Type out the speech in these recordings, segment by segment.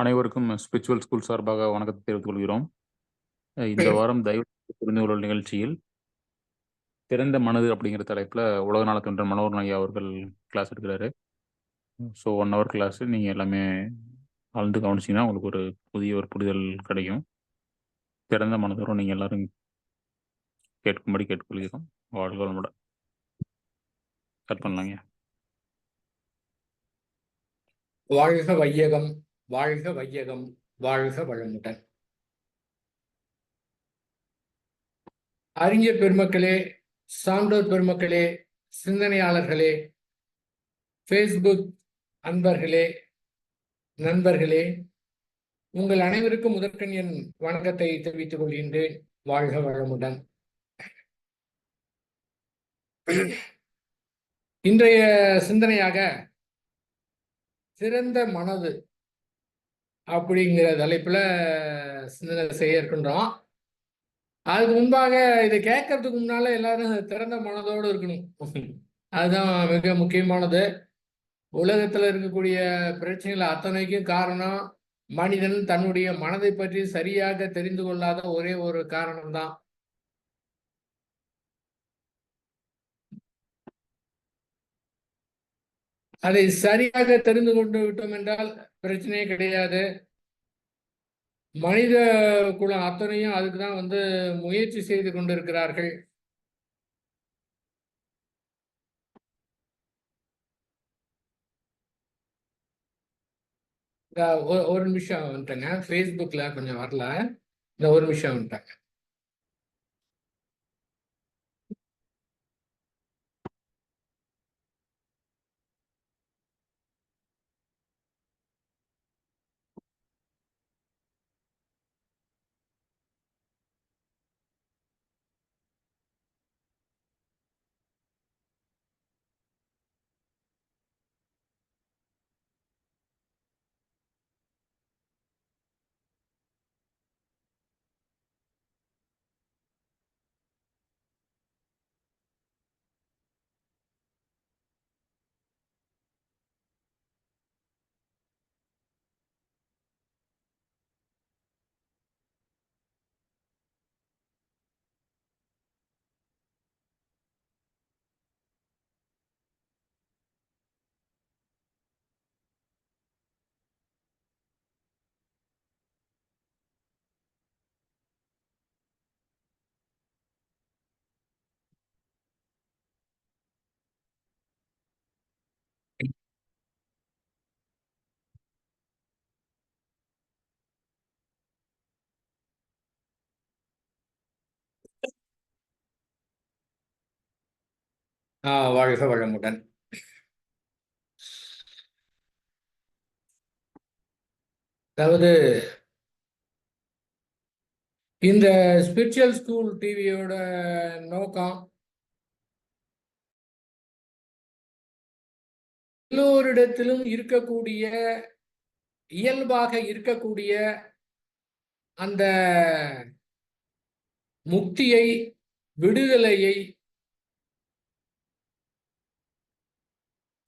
அனைவருக்கும் spiritual school சார்பாக வணக்கத்தை தெரிவித்துக் கொள்கிறோம். இந்த வாரம் தயவு புரிந்து கொள்ளும் நிகழ்ச்சியில் திறந்த மனது அப்படிங்கிற தலைப்பில் உலக நலத்தொன்றர் மனோகரன் ஐயா அவர்கள் கிளாஸ் எடுக்கிறாரு. ஸோ 1 hour கிளாஸ் நீங்கள் எல்லாமே ஆழ்ந்து கவனிச்சிங்கன்னா உங்களுக்கு ஒரு புதிய ஒரு புரிதல் கிடைக்கும். திறந்த மனதோடு நீங்கள் எல்லாரும் கேட்கும்படி கேட்டுக்கொள்கிறோம். வாழ்க வளமுடன். கட் பண்ணலாங்க. வாழ்க வையகம், வாழ்க வையகம், வாழ்க வளமுடன். அறிஞர் பெருமக்களே, சான்றோர் பெருமக்களே, சிந்தனையாளர்களே, ஃபேஸ்புக் அன்பர்களே, நண்பர்களே, உங்கள் அனைவருக்கும் முதற்கண் என் வணக்கத்தை தெரிவித்துக் கொள்கின்றேன். வாழ்க வளமுடன். இன்றைய சிந்தனையாக திறந்த மனது அப்படிங்கிற தலைப்புல சிந்தனை செய்ய இருக்கின்றோம். அதுக்கு முன்பாக இதை கேட்கறதுக்கு முன்னால எல்லாரும் திறந்த மனதோடு இருக்கணும். அதுதான் மிக முக்கியமானது. உலகத்துல இருக்கக்கூடிய பிரச்சனைகள் அத்தனைக்கும் காரணம் மனிதன் தன்னுடைய மனதை பற்றி சரியாக தெரிந்து கொள்ளாத ஒரே ஒரு காரணம்தான். அதை சரியாக தெரிந்து கொண்டு விட்டோம் என்றால் பிரச்சனையே கிடையாது. மனித குலம் அத்தனையும் அதுக்குதான் முயற்சி செய்து கொண்டிருக்கிறார்கள். ஒரு நிமிஷம் வந்துட்டேங்க. ஃபேஸ்புக்ல கொஞ்சம் வரல. இந்த ஒரு நிமிஷம் வந்துட்டாங்க. வாழ்க வளமுடன். அதாவது இந்த ஸ்பிரிச்சுவல் ஸ்கூல் டிவியோட நோக்கம் எல்லோரிடத்திலும் இருக்கக்கூடிய இயல்பாக இருக்கக்கூடிய அந்த முக்தியை, விடுதலையை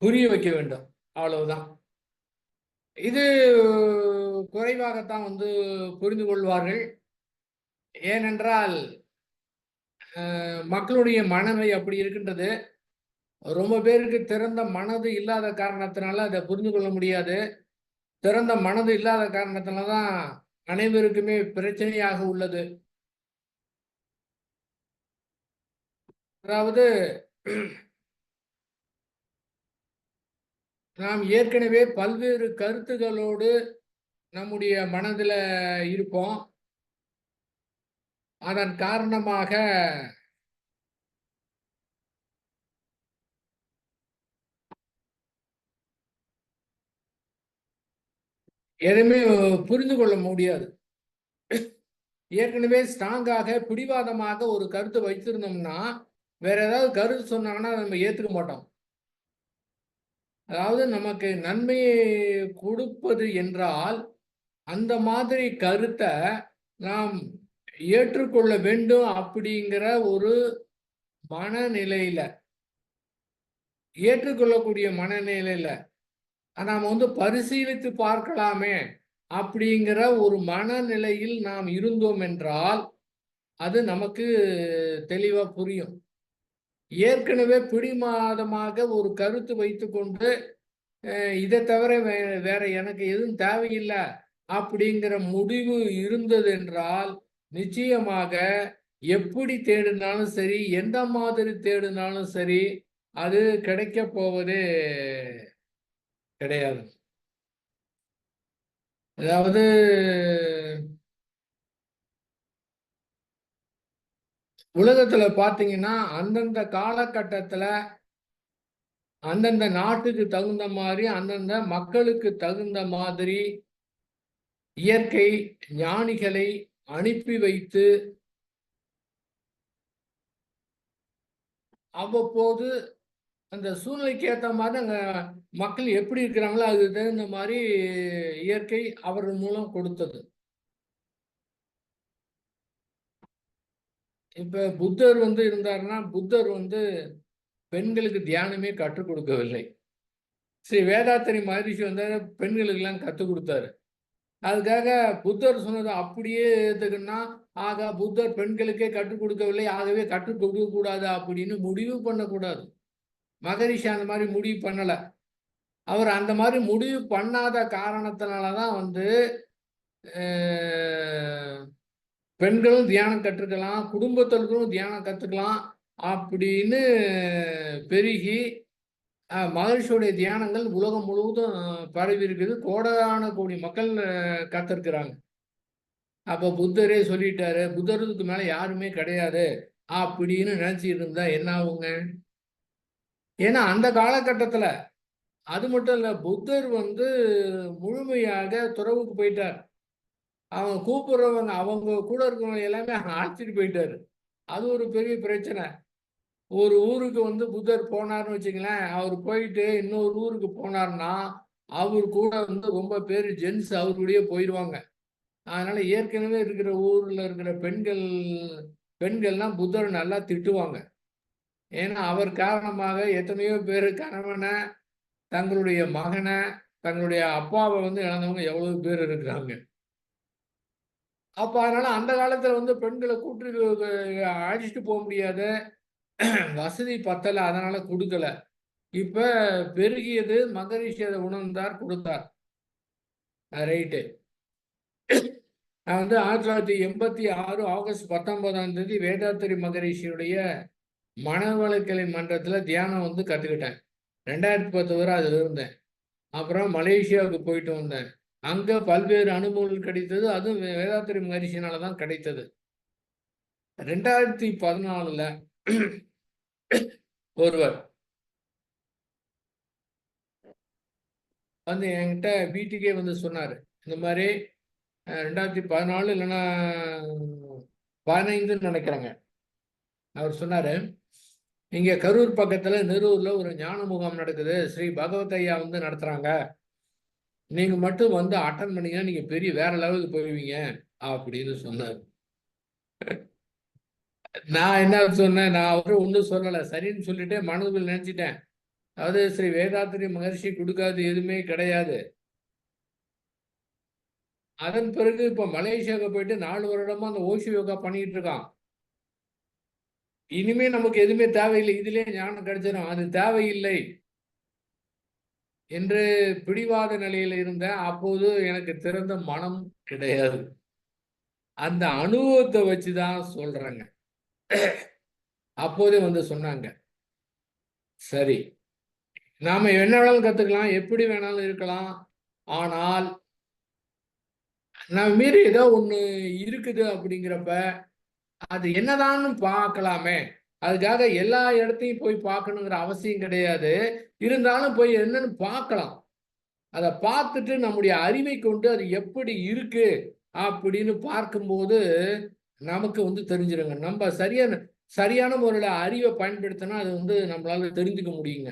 புரிய வைக்க வேண்டும். அவ்வளவுதான். இது குறைவாகத்தான் புரிந்து கொள்வார்கள். ஏனென்றால் மக்களுடைய மனநிலை அப்படி இருக்கின்றது. ரொம்ப பேருக்கு திறந்த மனது இல்லாத காரணத்தினால அதை புரிந்து கொள்ள முடியாது. திறந்த மனது இல்லாத காரணத்தினால்தான் அனைவருக்குமே பிரச்சனையாக உள்ளது. அதாவது நாம் ஏற்கனவே பல்வேறு கருத்துகளோடு நம்முடைய மனதில் இருப்போம். அதன் காரணமாக எதுவுமே புரிந்து கொள்ள முடியாது. ஏற்கனவே ஸ்ட்ராங்காக பிடிவாதமாக ஒரு கருத்து வைத்திருந்தோம்னா வேற ஏதாவது கருத்து சொன்னாங்கன்னா நம்ம ஏற்றுக்க மாட்டோம். அதாவது நமக்கு நன்மையை கொடுப்பது என்றால் அந்த மாதிரி கருத்தை நாம் ஏற்றுக்கொள்ள வேண்டும் அப்படிங்கிற ஒரு மனநிலையில, ஏற்றுக்கொள்ளக்கூடிய மனநிலையில நாம் பரிசீலித்து பார்க்கலாமே அப்படிங்கிற ஒரு மனநிலையில் நாம் இருந்தோம் என்றால் அது நமக்கு தெளிவா புரியும். ஏற்கனவே பிடிமாதமாக ஒரு கருத்து வைத்துக்கொண்டு இதை தவிர வேற எனக்கு எதுவும் தேவையில்லை அப்படிங்கிற முடிவு இருந்தது என்றால் நிச்சயமாக எப்படி தேடினாலும் சரி, எந்த மாதிரி தேடினாலும் சரி, அது கிடைக்க போவதே கிடையாது. அதாவது உலகத்துல பாத்தீங்கன்னா அந்தந்த காலகட்டத்துல அந்தந்த நாட்டுக்கு தகுந்த மாதிரி, அந்தந்த மக்களுக்கு தகுந்த மாதிரி இயற்கை ஞானிகளை அனுப்பி வைத்து அவ்வப்போது அந்த சூழ்நிலைக்கு ஏற்ற மாதிரி அங்க மக்கள் எப்படி இருக்கிறாங்களோ அதுக்கு தகுந்த மாதிரி இயற்கை அவர்கள் மூலம் கொடுத்தது. இப்ப புத்தர் இருந்தாருன்னா புத்தர் பெண்களுக்கு தியானமே கற்றுக் கொடுக்கவில்லை. ஸ்ரீ வேதாத்திரி மகரிஷி பெண்களுக்கு எல்லாம் கற்றுக் கொடுத்தாரு. அதுக்காக புத்தர் சொன்னது அப்படியே ஏத்துக்குன்னா ஆக புத்தர் பெண்களுக்கே கற்றுக் கொடுக்கவில்லை, ஆகவே கற்றுக் கொடுக்க கூடாது அப்படின்னு முடிவு பண்ணக்கூடாது. மகரிஷி அந்த மாதிரி முடிவு பண்ணல. அவர் அந்த மாதிரி முடிவு பண்ணாத காரணத்தினாலதான் பெண்களும் தியானம் கற்றுக்கலாம், குடும்பத்திற்கும் தியானம் கற்றுக்கலாம் அப்படின்னு பெருகி மகரிஷியுடைய தியானங்கள் உலகம் முழுவதும் பரவி இருக்குது. கோடான கோடி மக்கள் கத்திருக்கிறாங்க. அப்ப புத்தரே சொல்லிட்டாரு, புத்தருக்கு மேல யாருமே கிடையாது அப்படின்னு நினைச்சிட்டு இருந்தா என்ன ஆகுங்க? ஏன்னா அந்த காலகட்டத்துல அது மட்டும் இல்ல, புத்தர் முழுமையாக துறவுக்கு போயிட்டார். அவங்க கூப்பிடுறவங்க அவங்க கூட இருக்கிறவங்க எல்லாமே அழைச்சிட்டு போயிட்டாரு. அது ஒரு பெரிய பிரச்சனை. ஒரு ஊருக்கு புத்தர் போனார்னு வச்சுங்களேன், அவர் போயிட்டு இன்னொரு ஊருக்கு போனார்னா அவர் கூட ரொம்ப பேர் ஜென்ஸ் அவருடைய போயிடுவாங்க. அதனால ஏற்கனவே இருக்கிற ஊர்ல இருக்கிற பெண்கள்லாம் புத்தர் நல்லா திட்டுவாங்க. ஏன்னா அவர் காரணமாக எத்தனையோ பேர் கணவனை, தங்களுடைய மகனை, தங்களுடைய அப்பாவை இழந்தவங்க எவ்வளவு பேர் இருக்கிறாங்க. அப்ப அதனால அந்த காலத்துல பெண்களை கூட்டு அழைச்சிட்டு போக முடியாது, வசதி பத்தல, அதனால கொடுக்கல. இப்ப பெருகியது, மகரிஷி அதை உணர்ந்தார், கொடுத்தார். ரைட்டு. நான் 1986 ஆகஸ்ட் 19ஆம் தேதி வேதாத்திரி மகரிஷியுடைய மனவளக்கலை மன்றத்துல தியானம் கத்துக்கிட்டேன். 2010 வரை அதுல இருந்தேன். அப்புறம் மலேசியாவுக்கு போயிட்டு வந்தேன். அங்க பல்வேறு அனுபவங்கள் கிடைத்தது. அதுவும் வேதாத்திரி மகரிஷினாலதான் கிடைத்தது. 2014 ஒருவர் என்கிட்ட வீட்டுக்கே சொன்னாரு, இந்த மாதிரி 2014 இல்லைன்னா 15 நினைக்கிறேங்க. அவர் சொன்னாரு, இங்க கரூர் பக்கத்துல நெரூர்ல ஒரு ஞான முகாம் நடக்குது, ஸ்ரீ பகவத் ஐயா நடத்துறாங்க, நீங்க மட்டும் அட்டன் பண்ணீங்கன்னா நீங்க பெரிய வேற லெவலுக்கு போயிருவீங்க அப்படின்னு சொன்னார். நான் என்ன சொன்னேன், நான் அவரு ஒன்றும் சொல்லலை, சரின்னு சொல்லிட்டு மனதுக்குள் நினைச்சிட்டேன். அதாவது ஸ்ரீ வேதாத்திரி மகர்ஷி கொடுக்காது எதுவுமே கிடையாது. அதன் பிறகு இப்ப மலேசியாவுக்கு போயிட்டு 4 வருடமா அந்த ஓஷோ யோகா பண்ணிட்டு இருக்கான். இனிமே நமக்கு எதுவுமே தேவையில்லை, இதுலயே ஞானம் கிடைச்சிடும், அது தேவையில்லை என்று பிடிவாத நிலையில் இருந்த அப்போது எனக்கு திறந்த மனம் கிடையாது. அந்த அனுபவத்தை வச்சுதான் சொல்றேங்க. அப்போதே சொன்னாங்க, சரி நாம என்ன வேணாலும் கத்துக்கலாம், எப்படி வேணாலும் இருக்கலாம், ஆனால் நம்ம மீறி ஏதோ ஒண்ணு இருக்குது அப்படிங்கிறப்ப அது என்னதான்னு பார்க்கலாமே. அதுக்காக எல்லா இடத்தையும் போய் பார்க்கணுங்கிற அவசியம் கிடையாது. இருந்தாலும் போய் என்னன்னு பார்க்கலாம். அதை பார்த்துட்டு நம்முடைய அறிவை கொண்டு அது எப்படி இருக்கு அப்படின்னு பார்க்கும்போது நமக்கு தெரிஞ்சிருங்க. நம்ம சரியான முறையில் அறிவை பயன்படுத்தினா அது நம்மளால தெரிஞ்சுக்க முடியுங்க.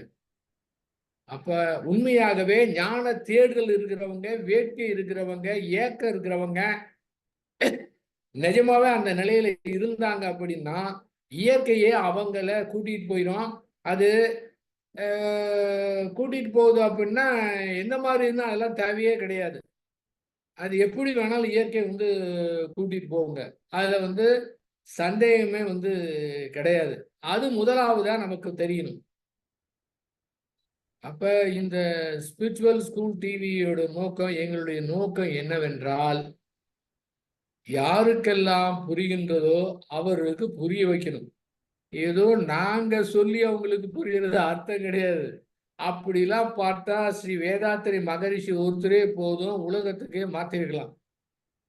அப்ப உண்மையாகவே ஞான தேடுதல் இருக்கிறவங்க, வேட்கை இருக்கிறவங்க, ஏக்கம் இருக்கிறவங்க நிஜமாவே அந்த நிலையில இருந்தாங்க அப்படின்னா இயற்கையே அவங்கள கூட்டிட்டு போயிடும். அது கூட்டிட்டு போகுது அப்படின்னா எந்த மாதிரி இருந்தால் அதெல்லாம் தேவையே கிடையாது. அது எப்படி வேணாலும் இயற்கை வந்து கூட்டிட்டு போகுங்க. அதுல சந்தேகமே கிடையாது. அது முதலாவதா நமக்கு தெரியணும். அப்ப இந்த ஸ்பிரிச்சுவல் ஸ்கூல் டிவியோட நோக்கம், எங்களுடைய நோக்கம் என்னவென்றால், யாருக்கெல்லாம் புரிகின்றதோ அவர்களுக்கு புரிய வைக்கணும். ஏதோ நாங்க சொல்லி அவங்களுக்கு புரிகிறது அர்த்தம் கிடையாது. அப்படிலாம் பார்த்தா ஸ்ரீ வேதாத்திரி மகரிஷி ஒருத்தரே போதும், உலகத்துக்கே மாத்திருக்கலாம்.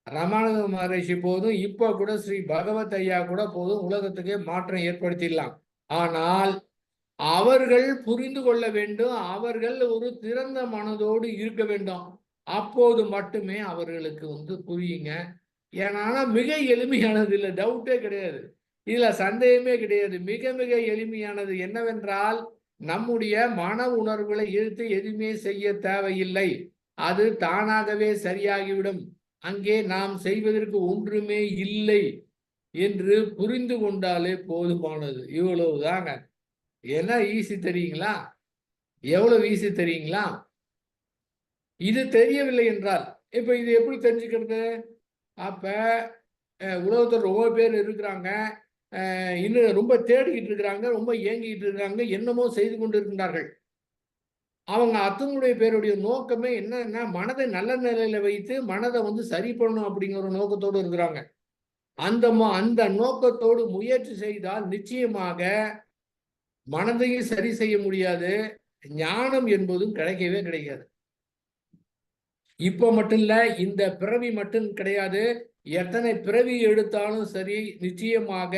ரமானுஜ மகரிஷி போதும், இப்ப கூட ஸ்ரீ பகவத் ஐயா கூட போதும், உலகத்துக்கே மாற்றம் ஏற்படுத்திடலாம். ஆனால் அவர்கள் புரிந்து கொள்ள வேண்டும். அவர்கள் ஒரு திறந்த மனதோடு இருக்க வேண்டும். அப்போது மட்டுமே அவர்களுக்கு புரியுங்க. ஏன்னா மிக எளிமையானது, இல்லை, டவுட்டே கிடையாது. இதுல சந்தேகமே கிடையாது. மிக மிக எளிமையானது என்னவென்றால், நம்முடைய மன உணர்வுகளை எடுத்து எதுவுமே செய்ய தேவையில்லை. அது தானாகவே சரியாகிவிடும். அங்கே நாம் செய்வதற்கு ஒன்றுமே இல்லை என்று புரிந்து கொண்டாலே போதுமானது. இவ்வளவுதாங்க. என்ன ஈஸி தெரியுங்களா? எவ்வளவு ஈஸி தெரியுங்களா? இது தெரியவில்லை என்றால் இப்ப இது எப்படி தெரிஞ்சுக்கிறது? அப்ப உலகத்தில் ரொம்ப பேர் இருக்கிறாங்க, இன்னும் ரொம்ப தேடிக்கிட்டு இருக்கிறாங்க, ரொம்ப ஏங்கிட்டு இருக்கிறாங்க, என்னமோ செய்து கொண்டு இருக்கின்றார்கள். அவங்க அத்தனுடைய பேருடைய நோக்கமே என்னன்னா, மனதை நல்ல நிலையில வைத்து மனதை சரி பண்ணணும் அப்படிங்கிற ஒரு நோக்கத்தோடு இருக்கிறாங்க. அந்த நோக்கத்தோடு முயற்சி செய்தால் நிச்சயமாக மனதையும் சரி செய்ய முடியாது, ஞானம் என்பதும் கிடைக்கவே கிடைக்காது. இப்ப மட்டும் இல்ல, இந்த பிறவி மட்டும் கிடையாது, எத்தனை பிறவி எடுத்தாலும் சரி, நிச்சயமாக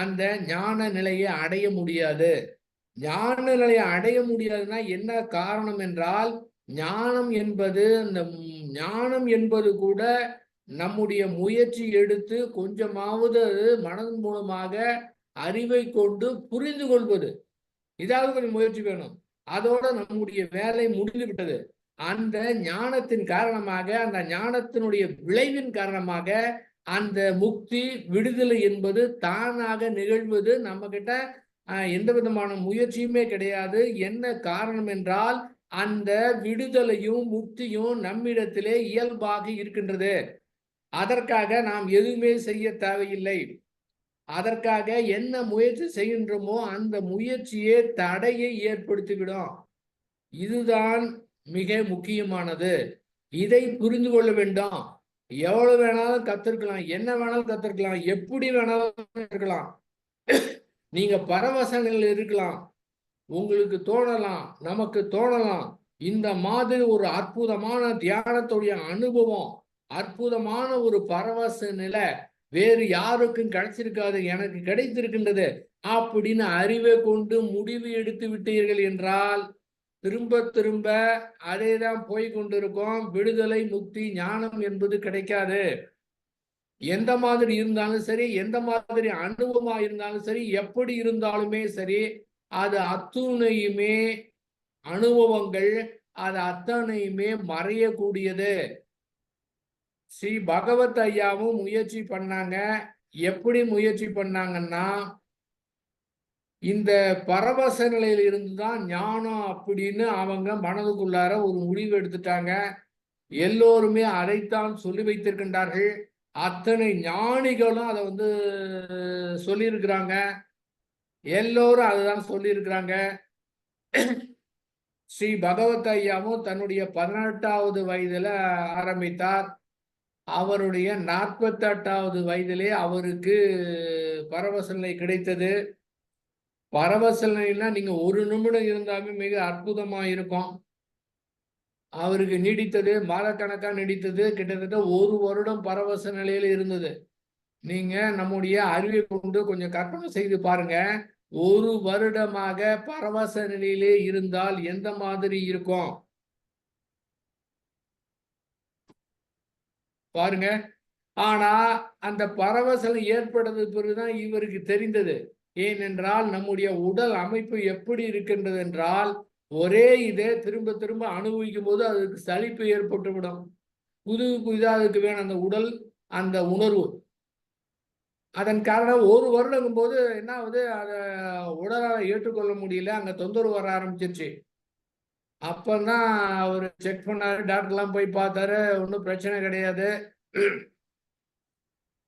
அந்த ஞான நிலையை அடைய முடியாது. ஞான நிலையை அடைய முடியாதுன்னா என்ன காரணம் என்றால், ஞானம் என்பது கூட நம்முடைய முயற்சி எடுத்து கொஞ்சமாவது மனதின் மூலமாக அறிவை கொண்டு புரிந்து கொள்வது. இதாவது கொஞ்சம் முயற்சி வேணும். அதோட நம்முடைய வேலை முடிந்து விட்டது. அந்த ஞானத்தின் காரணமாக, அந்த ஞானத்தினுடைய விளைவின் காரணமாக அந்த முக்தி, விடுதலை என்பது தானாக நிகழ்வது. நம்ம கிட்ட எந்த விதமான முயற்சியுமே கிடையாது. என்ன காரணம் என்றால், அந்த விடுதலையும் முக்தியும் நம்மிடத்திலே இயல்பாக இருக்கின்றது. அதற்காக நாம் எதுவுமே செய்ய தேவையில்லை. அதற்காக என்ன முயற்சி செய்கின்றோமோ அந்த முயற்சியே தடையை ஏற்படுத்திவிடும். இதுதான் மிக முக்கியமானது. இதை புரிந்து கொள்ள வேண்டும். எவ்வளவு வேணாலும் கத்திருக்கலாம், என்ன வேணாலும் கத்திருக்கலாம், எப்படி வேணாலும் இருக்கலாம். நீங்க பரவசங்கள் இருக்கலாம், உங்களுக்கு தோணலாம், நமக்கு தோணலாம். இந்த மாதிரி ஒரு அற்புதமான தியானத்துடைய அனுபவம், அற்புதமான ஒரு பரவச நிலை வேறு யாருக்கும் கிடைச்சிருக்காது, எனக்கு கிடைத்திருக்கின்றது அப்படின்னு அறிவை கொண்டு முடிவு எடுத்து விட்டீர்கள் என்றால் திரும்ப திரும்ப அதேதான் போய் கொண்டிருக்கோம். விடுதலை, முக்தி, ஞானம் என்பது கிடைக்காது. எந்த மாதிரி இருந்தாலும் சரி, எந்த மாதிரி அனுபவமா இருந்தாலும் சரி, எப்படி இருந்தாலுமே சரி, அது அத்துணையுமே அனுபவங்கள், அது அத்தனையுமே மறையக்கூடியது. ஸ்ரீ பகவத் ஐயாவும் முயற்சி பண்ணாங்க. எப்படி முயற்சி பண்ணாங்கன்னா, இந்த பரவச நிலையில இருந்துதான் ஞானம் அப்படின்னு அவங்க மனதுக்குள்ளார ஒரு முடிவு எடுத்துட்டாங்க. எல்லோருமே அதைத்தான் சொல்லி வைத்திருக்கின்றார்கள். அத்தனை ஞானிகளும் அதை சொல்லியிருக்கிறாங்க. எல்லோரும் அதுதான் சொல்லியிருக்கிறாங்க. ஸ்ரீ பகவத் ஐயாவும் தன்னுடைய 18வது வயதுல ஆரம்பித்தார். அவருடைய 48வது வயதிலே அவருக்கு பரவச நிலை கிடைத்தது. பரவச நிலைன்னா நீங்க ஒரு நிமிடம் இருந்தாலுமே மிக அற்புதமா இருக்கும். அவருக்கு நீடித்தது, மாதக்கணக்கா நீடித்தது. கிட்டத்தட்ட 1 வருடம் பரவச நிலையில இருந்தது. நீங்க நம்முடைய அறிவை கொண்டு கொஞ்சம் கற்பனை செய்து பாருங்க. 1 வருடமாக பரவச நிலையிலே இருந்தால் எந்த மாதிரி இருக்கும் பாருங்க. ஆனா அந்த பரவசம் ஏற்பட்டது பிறகுதான் இவருக்கு தெரிந்தது. ஏனென்றால் நம்முடைய உடல் அமைப்பு எப்படி இருக்கின்றது என்றால், ஒரே இதே திரும்ப திரும்ப அனுபவிக்கும் போது அதுக்கு சலிப்பு ஏற்பட்டுவிடும். புது புதிதாக அதுக்கு வேணும் அந்த உடல், அந்த உணர்வு. அதன் காரணம் 1 வருடங்கும் போது என்ன ஆகுது, அதை உடலால் ஏற்றுக்கொள்ள முடியல, அங்க தொந்தரவு வர ஆரம்பிச்சிருச்சு. அப்பதான் அவர் செக் பண்ணாரு, டாக்டர்லாம் போய் பார்த்தாரு, ஒன்றும் பிரச்சனை கிடையாது.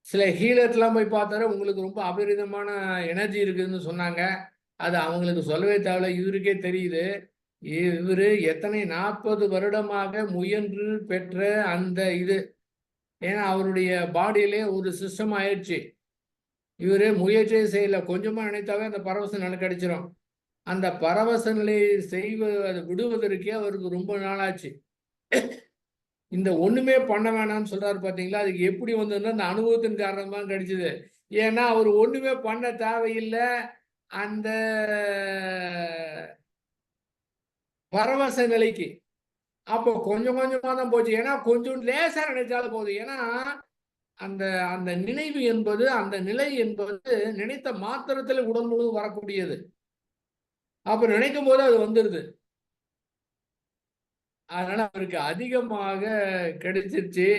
சில ஹீலர்லாம் போய் பார்த்தாரு, உங்களுக்கு ரொம்ப அபரிதமான எனர்ஜி இருக்குதுன்னு சொன்னாங்க. அது அவங்களுக்கு சொல்லவே தேவையில்ல, இவருக்கே தெரியுது. இவரு எத்தனை 40 வருடமாக முயன்று பெற்ற அந்த இது. ஏன்னா அவருடைய பாடியிலே ஒரு சிஸ்டம் ஆயிடுச்சு. இவரு முயற்சியே செய்யல, கொஞ்சமா நினைத்தாவே அந்த பரவச நிலை கிடைச்சிரும். அந்த பரவச நிலையை அதை விடுவதற்கே அவருக்கு ரொம்ப நாளாச்சு. இந்த ஒண்ணுமே பண்ண வேணாம்னு சொல்றாரு பாத்தீங்களா, அதுக்கு எப்படி வந்ததுன்னா அந்த அனுபவத்தின் காரணமா கிடைச்சது. ஏன்னா அவர் ஒண்ணுமே பண்ண தேவையில்லை. அந்த பரவச நிலைக்கு அப்போ கொஞ்சம் கொஞ்சமா தான் போச்சு. ஏன்னா கொஞ்சம் லேசா நினைச்சாலும் போதும். ஏன்னா அந்த அந்த நினைவு என்பது, அந்த நிலை என்பது நினைத்த மாத்திரத்தில் உடல் முழுவதும் வரக்கூடியது. அப்ப நினைக்கும் போது அது வந்துருது. அதனால அவருக்கு அதிகமாக கிடைச்சிருச்சு.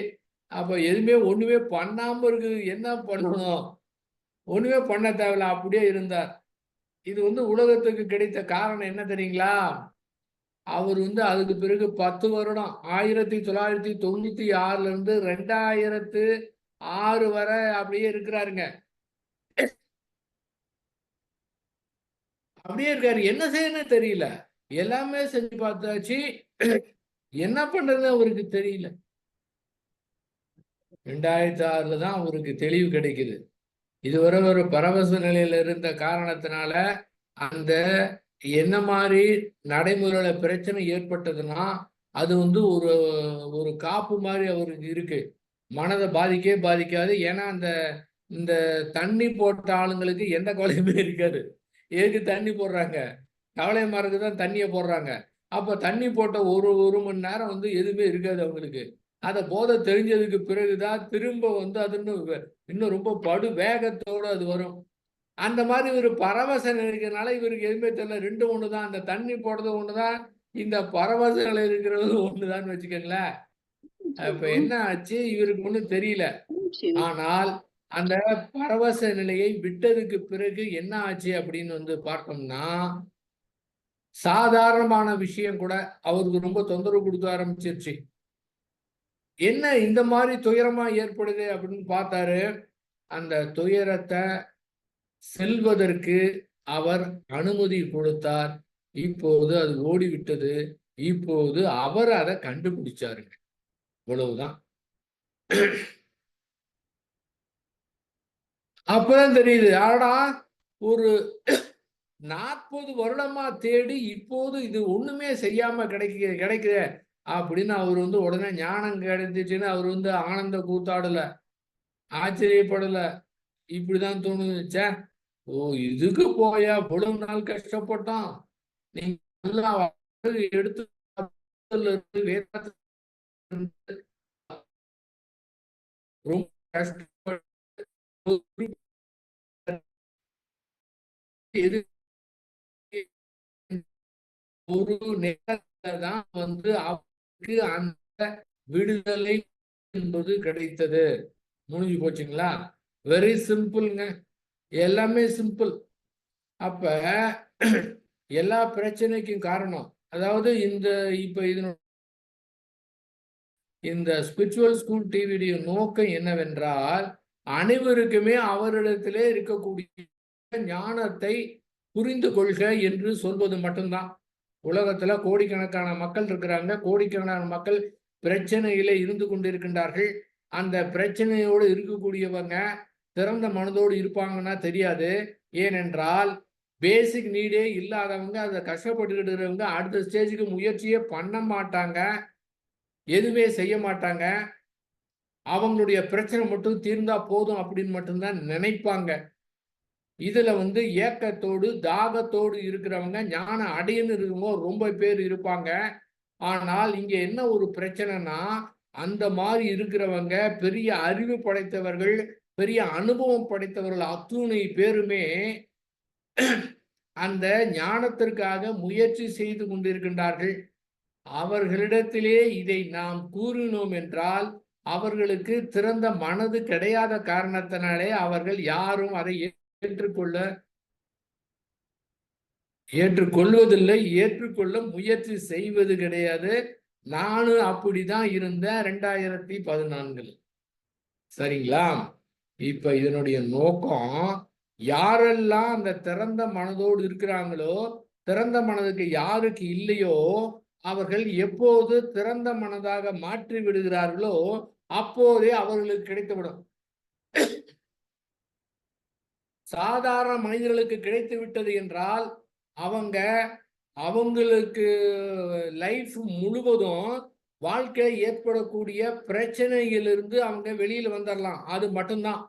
அப்ப எதுவுமே ஒண்ணுமே பண்ணாம இருக்குது. என்ன பண்ணணும்? ஒண்ணுமே பண்ண தேவையில்ல, அப்படியே இருந்தார். இது உலகத்துக்கு கிடைத்த காரணம் என்ன தெரியுங்களா? அவர் அதுக்கு பிறகு 10 வருடம் 1996ல இருந்து 2006 வரை அப்படியே இருக்கிறாருங்க. அப்படியே இருக்காரு. என்ன செய்யணும்னு தெரியல. எல்லாமே செஞ்சு பார்த்தாச்சு. என்ன பண்றதுன்னு அவருக்கு தெரியல. 2006ல தான் அவருக்கு தெளிவு கிடைக்குது. இதுவரை ஒரு பரவச நிலையில இருந்த காரணத்தினால அந்த என்ன மாதிரி நடைமுறையில பிரச்சனை ஏற்பட்டதுன்னா அது ஒரு ஒரு காப்பு மாதிரி அவருக்கு இருக்கு. மனதை பாதிக்கவே பாதிக்காது. ஏன்னா இந்த தண்ணி போட்ட ஆளுங்களுக்கு எந்த கவலையுமே இருக்காது. எதுக்கு தண்ணி போடுறாங்க? கவலையமா இருக்குதான் தண்ணியை போடுறாங்க. அப்ப தண்ணி போட்ட ஒரு மணி நேரம் எதுவுமே இருக்காது அவங்களுக்கு. அத போதை தெரிஞ்சதுக்கு பிறகுதான் திரும்ப அது இன்னும் ரொம்ப படு வேகத்தோட அது வரும். அந்த மாதிரி ஒரு பரவச நிலைக்கிறதுனால இவருக்கு எதுவுமே தெரியல. 2 ஒண்ணுதான். அந்த தண்ணி போடுறது ஒண்ணுதான், இந்த பரவச நிலை இருக்கிறது ஒண்ணுதான்னு வச்சுக்கோங்களேன். அப்ப என்ன ஆச்சு? இவருக்கு ஒண்ணும் தெரியல. ஆனால் அந்த பரவச நிலையை விட்டதுக்கு பிறகு என்ன ஆச்சு அப்படின்னு பார்த்தோம்னா, சாதாரணமான விஷயம் கூட அவருக்கு ரொம்ப தொந்தரவு கொடுக்க ஆரம்பிச்சிருச்சு. என்ன இந்த மாதிரி துயரமா ஏற்படுது அப்படின்னு பார்த்தாரு. அந்த துயரத்தை செல்வதற்கு அவர் அனுமதி கொடுத்தார். இப்போது அது ஓடிவிட்டது. இப்போது அவர் அதை கண்டுபிடிச்சாருங்க. இவ்வளவுதான். அப்பதான் தெரியுது, ஆடா ஒரு 40 வருடமா தேடி இப்போது இது ஒண்ணுமே செய்யாம கிடைக்குது அப்படின்னு அவர் உடனே ஞானம் கிடைச்சிச்சுன்னு அவர் ஆனந்த கூத்தாடல, ஆச்சரியப்படல. இப்படிதான் தோணுச்சே, ஓ இதுக்கு போயா இவ்வளவு நாள் கஷ்டப்பட்டோம். நீங்க நல்லா எடுத்து ரொம்ப கஷ்டப்பட்டு ஒரு நேரத்துல தான் அவருக்கு அந்த விடுதலை என்பது கிடைத்தது. முடிஞ்சு போச்சுங்களா? வெரி சிம்பிள்ங்க. எல்லாமே சிம்பிள். அப்ப எல்லா பிரச்சனைக்கும் காரணம், அதாவது இந்த ஸ்பிரிச்சுவல் ஸ்கூல் டிவிடைய நோக்கம் என்னவென்றால், அனைவருக்குமே அவரிடத்திலே இருக்கக்கூடிய ஞானத்தை புரிந்து கொள்க என்று சொல்வது மட்டும்தான். உலகத்துல கோடிக்கணக்கான மக்கள் இருக்கிறாங்க. கோடிக்கணக்கான மக்கள் பிரச்சனையில இருந்து கொண்டிருக்கின்றார்கள். அந்த பிரச்சனையோடு இருக்கக்கூடியவங்க திறந்த மனதோடு இருப்பாங்கன்னா தெரியாது. ஏனென்றால் பேசிக் நீடே இல்லாதவங்க, அதை கஷ்டப்பட்டுக்கிட்டு இருக்கிறவங்க அடுத்த ஸ்டேஜுக்கு முயற்சியே பண்ண மாட்டாங்க, எதுவுமே செய்ய மாட்டாங்க. அவங்களுடைய பிரச்சனை மட்டும் தீர்ந்தா போதும் அப்படின்னு மட்டும்தான் நினைப்பாங்க. இதுல ஏக்கத்தோடு தாகத்தோடு இருக்கிறவங்க, ஞான அடையன்னு இருக்கவங்க ரொம்ப பேர் இருப்பாங்க. ஆனால் இங்க என்ன ஒரு பிரச்சனைனா, அந்த மாதிரி இருக்கிறவங்க பெரிய அறிவு படைத்தவர்கள், பெரிய அனுபவம் படைத்தவர்கள் அத்துணை பேருமே அந்த ஞானத்திற்காக முயற்சி செய்து கொண்டிருக்கின்றார்கள். அவர்களிடத்திலே இதை நாம் கூறினோம் என்றால் அவர்களுக்கு திறந்த மனது கிடையாத காரணத்தினாலே அவர்கள் யாரும் அதை ஏற்றுக்கொள்ள ஏற்றுக்கொள்வதில்லை, ஏற்றுக்கொள்ள முயற்சி செய்வது கிடையாது. நானும் அப்படிதான் இருந்தேன் 2014. சரிங்களா? இப்ப இதனுடைய நோக்கம், யாரெல்லாம் அந்த திறந்த மனதோடு இருக்கிறாங்களோ, திறந்த மனதுக்கு யாருக்கு இல்லையோ, அவர்கள் எப்போது திறந்த மனதாக மாற்றி விடுகிறார்களோ அப்போதே அவர்களுக்கு கிடைத்துவிடும். சாதாரண மனிதர்களுக்கு கிடைத்து விட்டது என்றால் அவங்க அவங்களுக்கு லைஃப் முழுவதும் வாழ்க்கையில் ஏற்படக்கூடிய பிரச்சனையிலிருந்து அவங்க வெளியில வந்துடலாம். அது மட்டும்தான்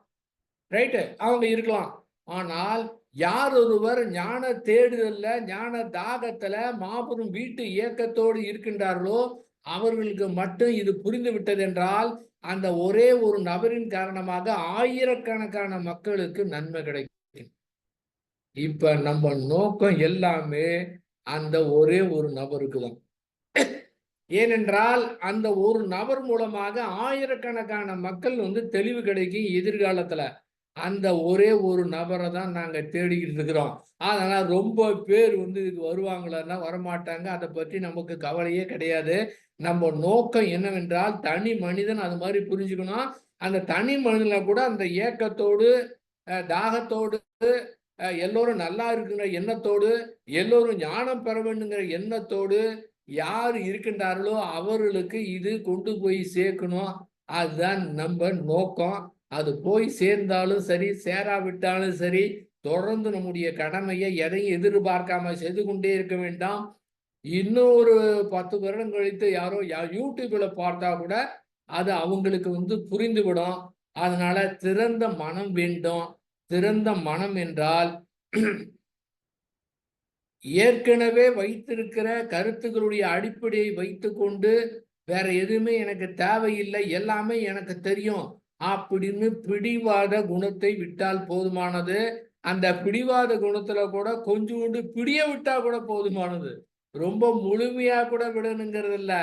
ரைட்டு, அவங்க இருக்கலாம். ஆனால் யார் ஒருவர் ஞான தேடுதல்ல, ஞான தாகத்துல மாபெரும் வீட்டு இயக்கத்தோடு இருக்கின்றார்களோ அவர்களுக்கு மட்டும் இது புரிந்து விட்டது என்றால் அந்த ஒரே ஒரு நபரின் காரணமாக ஆயிரக்கணக்கான மக்களுக்கு நன்மை கிடைக்கும். இப்ப நம்ம நோக்கம் எல்லாமே அந்த ஒரே ஒரு நபருக்கு தான். ஏனென்றால் அந்த ஒரு நபர் மூலமாக ஆயிரக்கணக்கான மக்கள் தெளிவு கிடைக்கும் எதிர்காலத்துல. அந்த ஒரே ஒரு நபரை தான் நாங்க தேடிக்கிட்டு இருக்கிறோம். அதனால ரொம்ப பேர் இதுக்கு வருவாங்களான்னா வரமாட்டாங்க. அதை பற்றி நமக்கு கவலையே கிடையாது. நம்ம நோக்கம் என்னவென்றால் தனி மனிதன் அது மாதிரி புரிஞ்சுக்கணும். அந்த தனி மனிதனை கூட அந்த ஏக்கத்தோடு தாகத்தோடு எல்லோரும் நல்லா இருக்குங்கிற எண்ணத்தோடு, எல்லோரும் ஞானம் பெற வேண்டுங்கிற எண்ணத்தோடு யார் இருக்கின்றார்களோ அவர்களுக்கு இது கொண்டு போய் சேர்க்கணும். அதுதான் நம்ம நோக்கம். அது போய் சேர்ந்தாலும் சரி, சேராவிட்டாலும் சரி, தொடர்ந்து நம்முடைய கடமையை எதையும் எதிர்பார்க்காம செய்து கொண்டே இருக்க வேண்டாம். இன்னொரு 10 வருடம் கழித்து யாரோ யூடியூப்ல பார்த்தா கூட அது அவங்களுக்கு புரிந்துவிடும். அதனால திறந்த மனம் வேண்டும். திறந்த மனம் என்றால் ஏற்கனவே வைத்திருக்கிற கருத்துக்களுடைய அடிப்படையை வைத்துக்கொண்டு வேற எதுவுமே எனக்கு தேவையில்லை, எல்லாமே எனக்கு தெரியும் அப்படின்னு பிடிவாத குணத்தை விட்டால் போதுமானது. அந்த பிடிவாத குணத்துல கூட கொஞ்சோண்டு பிடிய விட்டா கூட போதுமானது. ரொம்ப முழுமையா கூட விடணுங்கிறது இல்ல.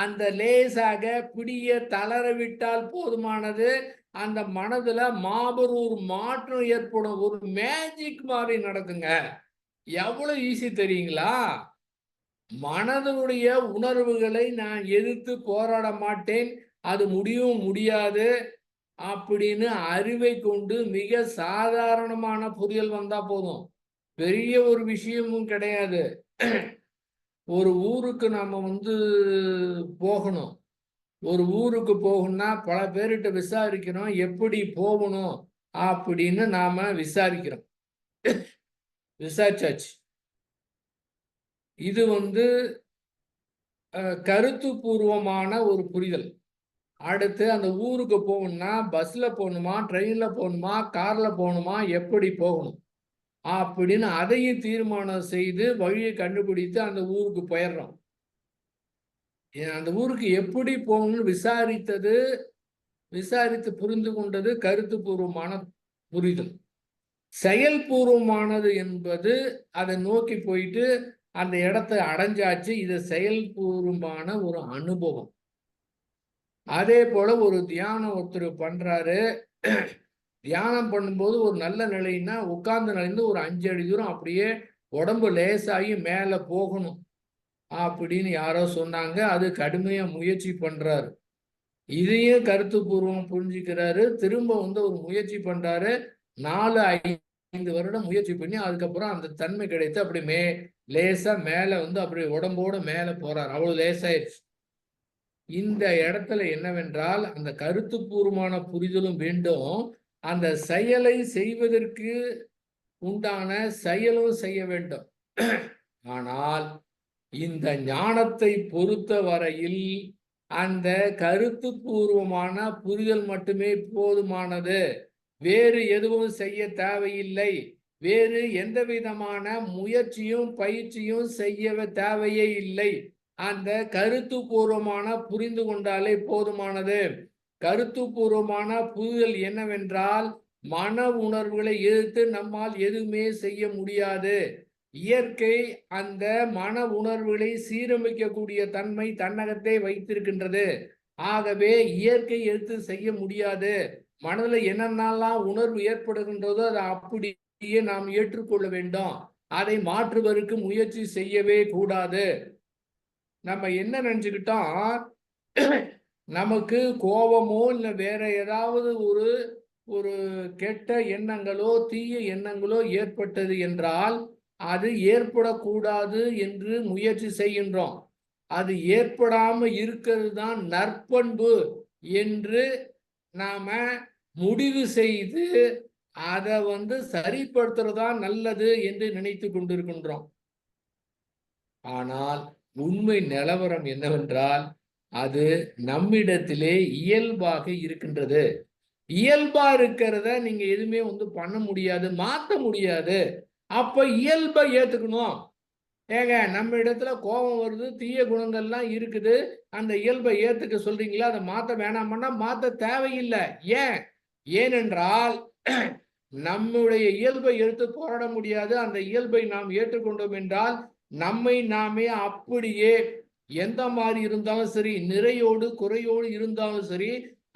அந்த லேசாக பிடிய தளர விட்டால் போதுமானது. அந்த மனதுல மாபெரும் ஒரு மாற்றம் ஏற்படும். ஒரு மேஜிக் மாதிரி நடக்குங்க. எவ்வளவு ஈஸி தெரியுங்களா? மனதுடைய உணர்வுகளை நான் எதிர்த்து போராட மாட்டேன், அது முடியவும் முடியாது அப்படின்னு அறிவை கொண்டு மிக சாதாரணமான புரிதல் வந்தா போதும். பெரிய ஒரு விஷயமும் கிடையாது. ஒரு ஊருக்கு நாம போகணும். ஒரு ஊருக்கு போகணும்னா பல பேர்கிட்ட விசாரிக்கிறோம், எப்படி போகணும் அப்படின்னு நாம விசாரிக்கிறோம். விசாரிச்சாச்சு. இது கருத்து பூர்வமான ஒரு புரிதல். அடுத்து அந்த ஊருக்கு போகணும்னா பஸ்ல போகணுமா, ட்ரெயின்ல போகணுமா, கார்ல போகணுமா, எப்படி போகணும் அப்படின்னு அதையும் தீர்மானம் செய்து வழியை கண்டுபிடித்து அந்த ஊருக்கு போயிடுறோம். அந்த ஊருக்கு எப்படி போகணும்னு விசாரித்து புரிந்து கொண்டது கருத்து பூர்வமான புரிதல். செயல்பூர்வமானது என்பது அதை நோக்கி போயிட்டு அந்த இடத்தை அடைஞ்சாச்சு. இது செயல்பூர்வமான ஒரு அனுபவம். அதே போல ஒரு தியானம் ஒருத்தர் பண்றாரு. தியானம் பண்ணும்போது ஒரு நல்ல நிலைன்னா உட்கார்ந்த நிலைந்து ஒரு 5 அடி தூரம் அப்படியே உடம்பு லேசாகி மேல போகணும் அப்படின்னு யாரோ சொன்னாங்க. அது கடுமையா முயற்சி பண்றாரு. இதையும் கருத்து பூர்வம் புரிஞ்சுக்கிறாரு. திரும்ப ஒரு முயற்சி பண்றாரு. 4-5 வருடம் முயற்சி பண்ணி அதுக்கப்புறம் அந்த தன்மை கிடைத்து அப்படி லேசா மேல அப்படி உடம்போட மேல போறாரு. அவ்வளவு லேசாயிருச்சு. இந்த இடத்துல என்னவென்றால் அந்த கருத்து பூர்வமான புரிதலும் வேண்டும். அந்த செயலை செய்வதற்கு உண்டான செயலும் செய்ய வேண்டும். ஆனால் இந்த ஞானத்தை பொறுத்த வரையில் அந்த கருத்து பூர்வமான புரிதல் மட்டுமே போதுமானது. வேறு எதுவும் செய்ய தேவையில்லை. வேறு எந்த விதமான முயற்சியும் பயிற்சியும் செய்ய தேவையே இல்லை. அந்த கருத்து பூர்வமான புரிந்து கொண்டாலே போதுமானது. கருத்து பூர்வமான புரிதல் என்னவென்றால் மன உணர்வுகளை எதிர்த்து நம்மால் எதுவுமே செய்ய முடியாது. இயற்கை அந்த மன உணர்வுகளை சீரமைக்கக்கூடிய தன்மை தன்னகத்தை வைத்திருக்கின்றது. ஆகவே இயற்கை எதிர்த்து செய்ய முடியாது. மனதில் என்னென்னலாம் உணர்வு ஏற்படுகின்றதோ அதை அப்படியே நாம் ஏற்றுக்கொள்ள வேண்டும். அதை மாற்றுவதற்கு முயற்சி செய்யவே கூடாது. நம்ம என்ன நினைச்சுக்கிட்டோம், நமக்கு கோபமோ இல்ல வேற ஏதாவது ஒரு ஒரு கெட்ட எண்ணங்களோ தீய எண்ணங்களோ ஏற்பட்டது என்றால் அது ஏற்படக்கூடாது என்று முயற்சி செய்கின்றோம். அது ஏற்படாம இருக்கிறது தான் நற்பண்பு என்று நாம முடிவு செய்து அதை சரிப்படுத்துறதா நல்லது என்று நினைத்து கொண்டிருக்கின்றோம். ஆனால் உண்மை நிலவரம் என்னவென்றால் அது நம்மிடத்திலே இயல்பாக இருக்கின்றது. இயல்பா இருக்கிறத நீங்க எதுவுமே பண்ண முடியாது, மாத்த முடியாது. அப்ப இயல்பை ஏத்துக்கணும். ஏங்க, நம்ம இடத்துல கோபம் வருது, தீய குணங்கள்லாம் இருக்குது, அந்த இயல்பை ஏத்துக்க சொல்றீங்களா? அதை மாத்த வேணாமன்னா மாத்த தேவையில்லை. ஏனென்றால் நம்முடைய இயல்பை எடுத்து போராட முடியாது. அந்த இயல்பை நாம் ஏற்றுக்கொண்டோம் என்றால் நம்மை நாமே அப்படியே எந்த மாதிரி இருந்தாலும் சரி, நிறையோடு குறையோடு இருந்தாலும் சரி,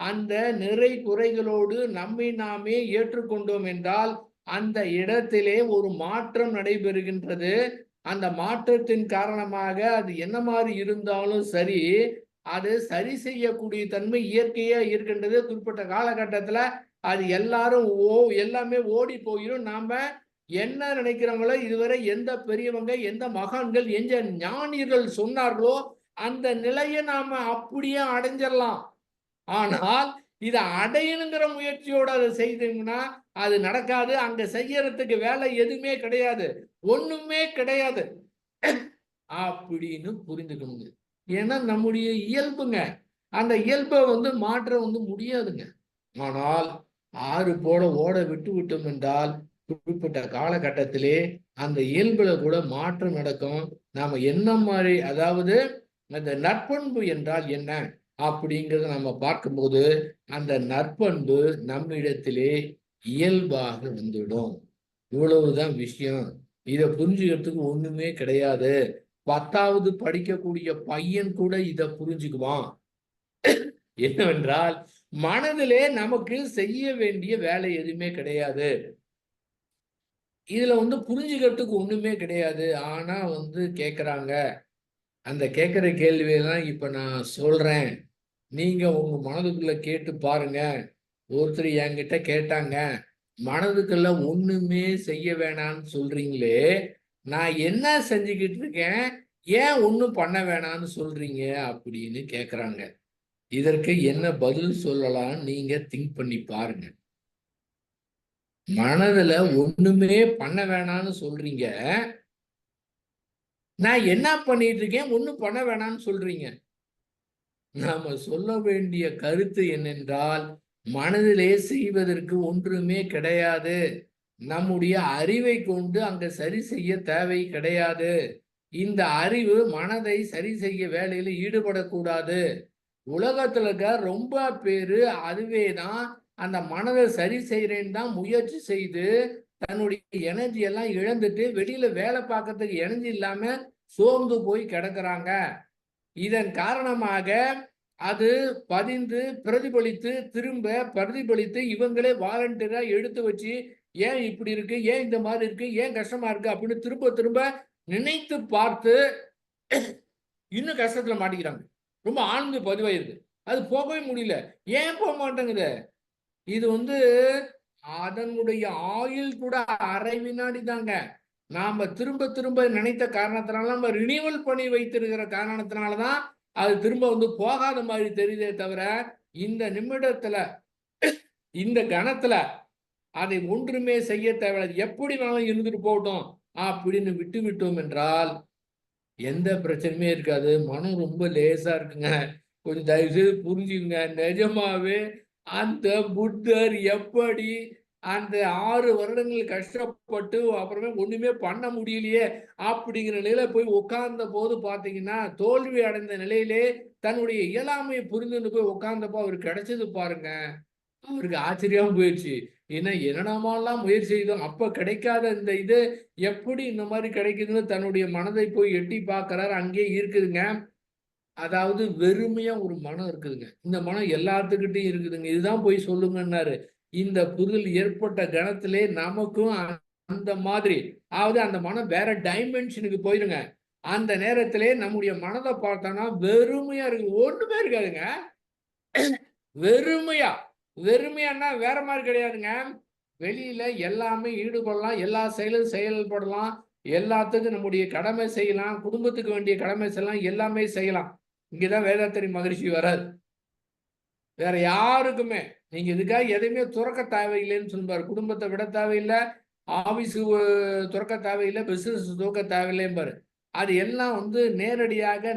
அந்த நிறை குறைகளோடு நம்மை நாமே ஏற்றுக்கொண்டோம் என்றால் அந்த இடத்திலே ஒரு மாற்றம் நடைபெறுகின்றது. அந்த மாற்றத்தின் காரணமாக அது என்ன மாதிரி இருந்தாலும் சரி, அது சரி செய்யக்கூடிய தன்மை இயற்கையா இருக்கின்றது. குறிப்பிட்ட காலகட்டத்துல அது எல்லாமே ஓடி போயிடும். நாம என்ன நினைக்கிறவங்களோ, இதுவரை எந்த பெரியவங்க எந்த மகான்கள் எந்த ஞானிகள் சொன்னார்களோ அந்த நிலையை நாம அப்படியே அடைஞ்சிடலாம். ஆனால் இதை அடையணுங்கிற முயற்சியோட அதை செய்தீங்கன்னா அது நடக்காது. அங்க செய்யறதுக்கு வேலை எதுவுமே கிடையாது, ஒண்ணுமே கிடையாது அப்படின்னு புரிந்துக்கணுங்க. ஏன்னா நம்முடைய இயல்புங்க, அந்த இயல்பை மாற்ற முடியாதுங்க. ஆனால் ஆறு போல ஓட விட்டு விட்டோம் என்றால் குறிப்பிட்ட காலகட்டத்திலே அந்த இயல்புல கூட மாற்றம் நடக்கும். நாம என்ன மாதிரி, அதாவது அந்த நற்பண்பு என்றால் என்ன அப்படிங்கிறத நம்ம பார்க்கும்போது அந்த நற்பண்பு நம்மிடத்திலே இயல்பாக வந்துடும். இவ்வளவுதான் விஷயம். இதை புரிஞ்சுக்கிறதுக்கு ஒண்ணுமே கிடையாது. 10வது படிக்கக்கூடிய பையன் கூட இதை புரிஞ்சுக்குவான். என்னவென்றால் மனதிலே நமக்கு செய்ய வேண்டிய வேலை எதுவுமே கிடையாது. இதுல புரிஞ்சுக்கிறதுக்கு ஒண்ணுமே கிடையாது. ஆனா கேக்குறாங்க. அந்த கேட்கிற கேள்வியெல்லாம் இப்ப நான் சொல்றேன். நீங்க உங்க மனதுக்குள்ள கேட்டு பாருங்க. ஒருத்தர் என்கிட்ட கேட்டாங்க, மனதுக்குள்ள ஒண்ணுமே செய்ய வேணாம்னு சொல்றீங்களே, நான் என்ன செஞ்சுக்கிட்டு இருக்கேன், ஏன் ஒண்ணும் பண்ண வேணாம்னு சொல்றீங்க அப்படின்னு கேக்குறாங்க. இதற்கு என்ன பதில் சொல்லலாம் நீங்க திங்க் பண்ணி பாருங்க. மனதுல ஒண்ணுமே பண்ண வேணாம்னு சொல்றீங்க, நான் என்ன பண்ணிட்டு இருக்கேன், ஒண்ணும் பண்ண வேணாம்னு சொல்றீங்க. நாம சொல்ல வேண்டிய கருத்து என்னென்றால், மனதிலே செய்வதற்கு ஒன்றுமே கிடையாது. நம்முடைய அறிவை கொண்டு அங்க சரி செய்ய தேவை கிடையாது. இந்த அறிவு மனதை சரி செய்ய வேலையில் ஈடுபடக்கூடாது. உலகத்துல இருக்க ரொம்ப பேரு அதுவே தான் அந்த மனதை சரி செய்யறேன்னு தான் முயற்சி செய்து தன்னுடைய எனர்ஜி எல்லாம் இழந்துட்டு வெளியில வேலை பார்க்கறதுக்கு எனர்ஜி இல்லாம சோர்ந்து போய் கிடக்குறாங்க. இதன் காரணமாக அது பதிந்து பிரதிபலித்து திரும்ப பிரதிபலித்து இவங்களே வாலண்டியரா எடுத்து வச்சு ஏன் இப்படி இருக்கு, ஏன் இந்த மாதிரி இருக்கு, ஏன் கஷ்டமா இருக்கு அப்படின்னு திரும்ப திரும்ப நினைத்து பார்த்து இன்னும் கஷ்டத்துல மாட்டிக்கிறாங்க. ரொம்ப ஆழ்ந்து பதிவாயிருக்கு. அது போகவே முடியல. ஏன் போக மாட்டேங்குது? இது அதனுடைய ஆயுள் கூட அரை வினாடி தாங்க. நாம திரும்ப திரும்ப நினைத்த காரணத்தினால நம்ம ரினிவல் பண்ணி வைத்திருக்கிற காரணத்தினாலதான் அது திரும்ப போகாத மாதிரி தெரியுதே தவிர, இந்த நிமிடத்துல இந்த கணத்துல அதை ஒன்றுமே செய்ய தேவையில்லை, எப்படி வேணாலும் இருந்துட்டு போகட்டும் அப்படின்னு விட்டு விட்டோம் என்றால் எந்த பிரச்சனையுமே இருக்காது. மனம் ரொம்ப லேசா இருக்குங்க. கொஞ்சம் தயவு செய்து புரிஞ்சுங்க. நிஜமாவே அந்த புத்தர் எப்படி அந்த 6 வருடங்கள் கஷ்டப்பட்டு அப்புறமே ஒண்ணுமே பண்ண முடியலையே அப்படிங்கிற நிலையில போய் உட்கார்ந்த போது பாத்தீங்கன்னா, தோல்வி அடைந்த நிலையிலே தன்னுடைய இயலாமையை புரிந்து போய் உட்கார்ந்தப்போ அவருக்கு கிடைச்சது பாருங்க. அவருக்கு ஆச்சரியமா போயிடுச்சு. ஏன்னா என்னென்னமாலாம் முயற்சி செய்தோம், அப்ப கிடைக்காத இந்த இது எப்படி இந்த மாதிரி கிடைக்குதுன்னு தன்னுடைய மனதை போய் எட்டி பார்க்கிறார். அங்கே இருக்குதுங்க. அதாவது வெறுமையா ஒரு மனம் இருக்குதுங்க. இந்த மனம் எல்லாத்துக்கிட்டையும் இருக்குதுங்க. இதுதான் போய் சொல்லுங்கன்னாரு. இந்த புரிதல் ஏற்பட்ட கணத்திலே நமக்கும் அந்த மாதிரி அதாவது அந்த மனம் வேற டைமென்ஷனுக்கு போயிருங்க. அந்த நேரத்திலே நம்முடைய மனதை பார்த்தோம்னா வெறுமையா இருக்கு, ஒண்ணுமே இருக்காதுங்க. வெறுமையா வெறுமையானா வேற மாதிரி கிடையாதுங்க. வெளியில எல்லாமே ஈடுபடலாம், எல்லா செயலும் செயல்படலாம், எல்லாத்துக்கும் நம்முடைய கடமை செய்யலாம், குடும்பத்துக்கு வேண்டிய கடமை செய்யலாம், எல்லாமே செய்யலாம். இங்கதான் வேதாத்திரி மகரிஷி வராரு. வேற யாருக்குமே நீங்க இதுக்காக எதையுமே துறக்க தேவையில்லைன்னு சொல்லுவாரு. குடும்பத்தை விட தேவையில்லை, ஆபீஸ் துறக்க தேவையில்லை, பிசினஸ் துறக்க தேவையில்லைம்பாரு. அது எல்லாம் வந்து நேரடியாக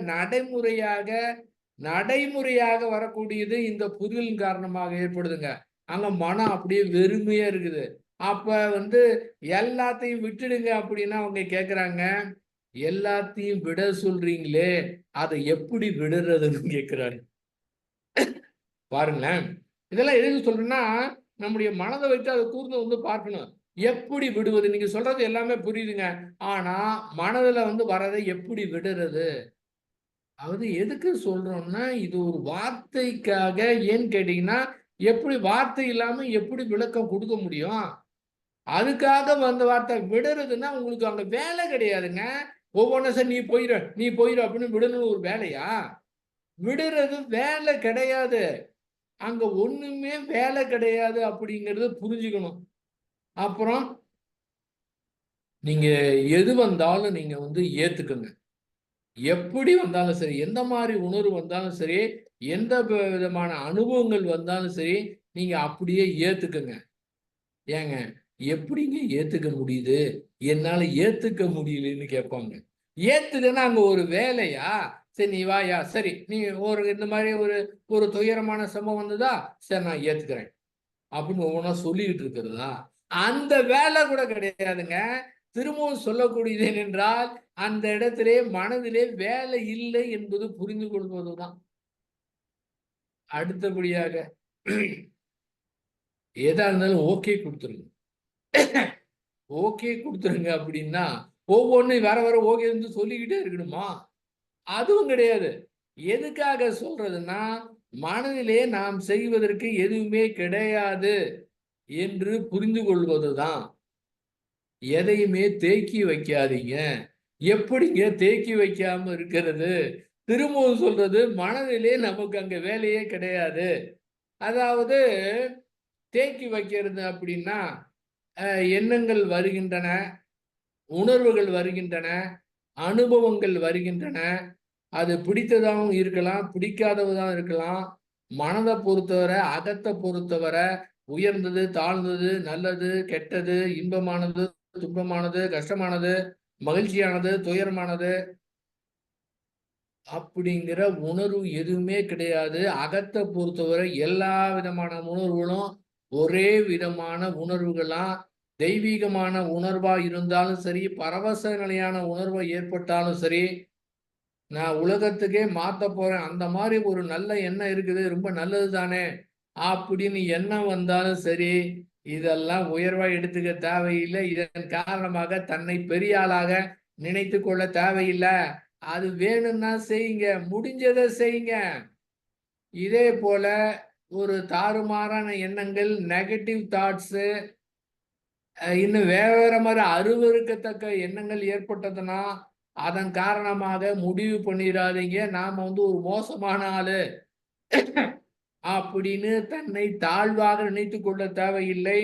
நடைமுறையாக வரக்கூடியது இந்த புரிதலின் காரணமாக ஏற்படுதுங்க. அங்க மனம் அப்படியே வெறுமையா இருக்குது. அப்ப வந்து எல்லாத்தையும் விட்டுடுங்க அப்படின்னா அவங்க கேக்குறாங்க, எல்லாத்தையும் விட சொல்றீங்களே, அதை எப்படி விடுறதுன்னு கேக்குறாரு. பாருங்களேன். இதெல்லாம் எதுக்கு சொல்றேன்னா, நம்முடைய மனதை வைத்து அதை கூர்ந்து வந்து பார்க்கணும். எப்படி விடுவது? நீங்க சொல்றது எல்லாமே புரியுதுங்க. ஆனா, மனதுல வந்து வரதை எப்படி விடுறது? அதாவது எதுக்கு சொல்றோம்னா, இது ஒரு வார்த்தைக்காக ஏன்னு கேட்டீங்கன்னா, எப்படி வார்த்தை இல்லாம எப்படி விளக்கம் குடுக்க முடியும்? அதுக்காக வந்த வார்த்தை விடுறதுன்னா, உங்களுக்கு அங்க வேலை கிடையாதுங்க. ஒவ்வொன்னும் சரி நீ போயிரு அப்படின்னு விடணும் ஒரு வேலையா? விடுறது வேலை கிடையாது. அங்க ஒண்ணுமே வேலை கிடையாது அப்படிங்கிறத புரிஞ்சுக்கணும். அப்புறம் நீங்க எது வந்தாலும் நீங்க வந்து ஏத்துக்கங்க. எப்படி வந்தாலும் சரி, எந்த மாரி உணர்வு வந்தாலும் சரி, எந்த விதமான அனுபவங்கள் வந்தாலும் சரி, நீங்க அப்படியே ஏத்துக்கங்க. ஏங்க, எப்படிங்க ஏத்துக்க முடியுது? என்னால ஏத்துக்க முடியலன்னு கேட்பாங்க. ஏத்துக்கன்னா அங்க ஒரு வேலையா? சரி நீ வாயா, சரி நீ இந்த மாரி ஒரு ஒரு துயரமான சம்பவம் வந்ததா? சரி நான் ஏத்துக்கிறேன். அப்படின்னு ஒவ்வொன்றா சொல்லிக்கிட்டு இருக்கிறதா? அந்த வேலை கூட கிடையாதுங்க. திரும்பவும் சொல்லக்கூடியது என்னென்றால், அந்த இடத்திலே மனதிலே வேலை இல்லை என்பது புரிந்து கொள்வதுதான். அடுத்தபடியாக எதா இருந்தாலும் ஓகே குடுத்துருங்க. ஓகே குடுத்துருங்க அப்படின்னா, ஒவ்வொன்னும் வர வர ஓகே வந்து சொல்லிக்கிட்டே இருக்கணுமா? அதுவும் கிடையாது. எதுக்காக சொல்றதுன்னா, மனதிலே நாம் செய்வதற்கு எதுவுமே கிடையாது என்று புரிந்து கொள்வதுதான். எதையுமே தேக்கி வைக்காதீங்க. எப்படிங்க தேக்கி வைக்காம இருக்கிறது? திரும்பவும் சொல்றது, மனதிலே நமக்கு அங்க வேலையே கிடையாது. அதாவது தேக்கி வைக்கிறது அப்படின்னா, எண்ணங்கள் வருகின்றன, உணர்வுகள் வருகின்றன, அனுபவங்கள் வருகின்றன. அது பிடித்ததாகவும் இருக்கலாம், பிடிக்காததாகவும் இருக்கலாம். மனதை பொறுத்தவரை, அகத்தை பொறுத்தவரை, உயர்ந்தது, தாழ்ந்தது, நல்லது, கெட்டது, இன்பமானது, துன்பமானது, கஷ்டமானது, மகிழ்ச்சியானது, துயரமானது அப்படிங்கிற உணர்வு எதுவுமே கிடையாது. அகத்தை பொறுத்தவரை எல்லா விதமான உணர்வுகளும் ஒரே விதமான உணர்வுகளா, தெய்வீகமான உணர்வா இருந்தாலும் சரி, பரவச நிலையான உணர்வு ஏற்பட்டாலும் சரி, நான் உலகத்துக்கே மாத்த போறேன். அந்த மாதிரி ஒரு நல்ல எண்ணம் இருக்குது. ரொம்ப நல்லது தானே! அப்படின்னு எண்ணம் வந்தாலும் சரி, இதெல்லாம் உயர்வா எடுத்துக்க தேவையில்லை. இதன் காரணமாக தன்னை பெரிய ஆளாக நினைத்துக் கொள்ள தேவையில்ல. அது வேணும்னா செய்யுங்க. முடிஞ்சத செய்யுங்க. இதே போல ஒரு தாறுமாறான எண்ணங்கள், நெகட்டிவ் தாட்ஸு இன்னும் வேற வேற மாரி அருவருக்கத்தக்க எண்ணங்கள் ஏற்பட்டதுன்னா, அதன் காரணமாக முடிவு பண்ணிறாதீங்க. நாம வந்து ஒரு மோசமான ஆளு அப்படின்னு தன்னை தாழ்வாக நினைத்துக் கொள்ள தேவையில்லை.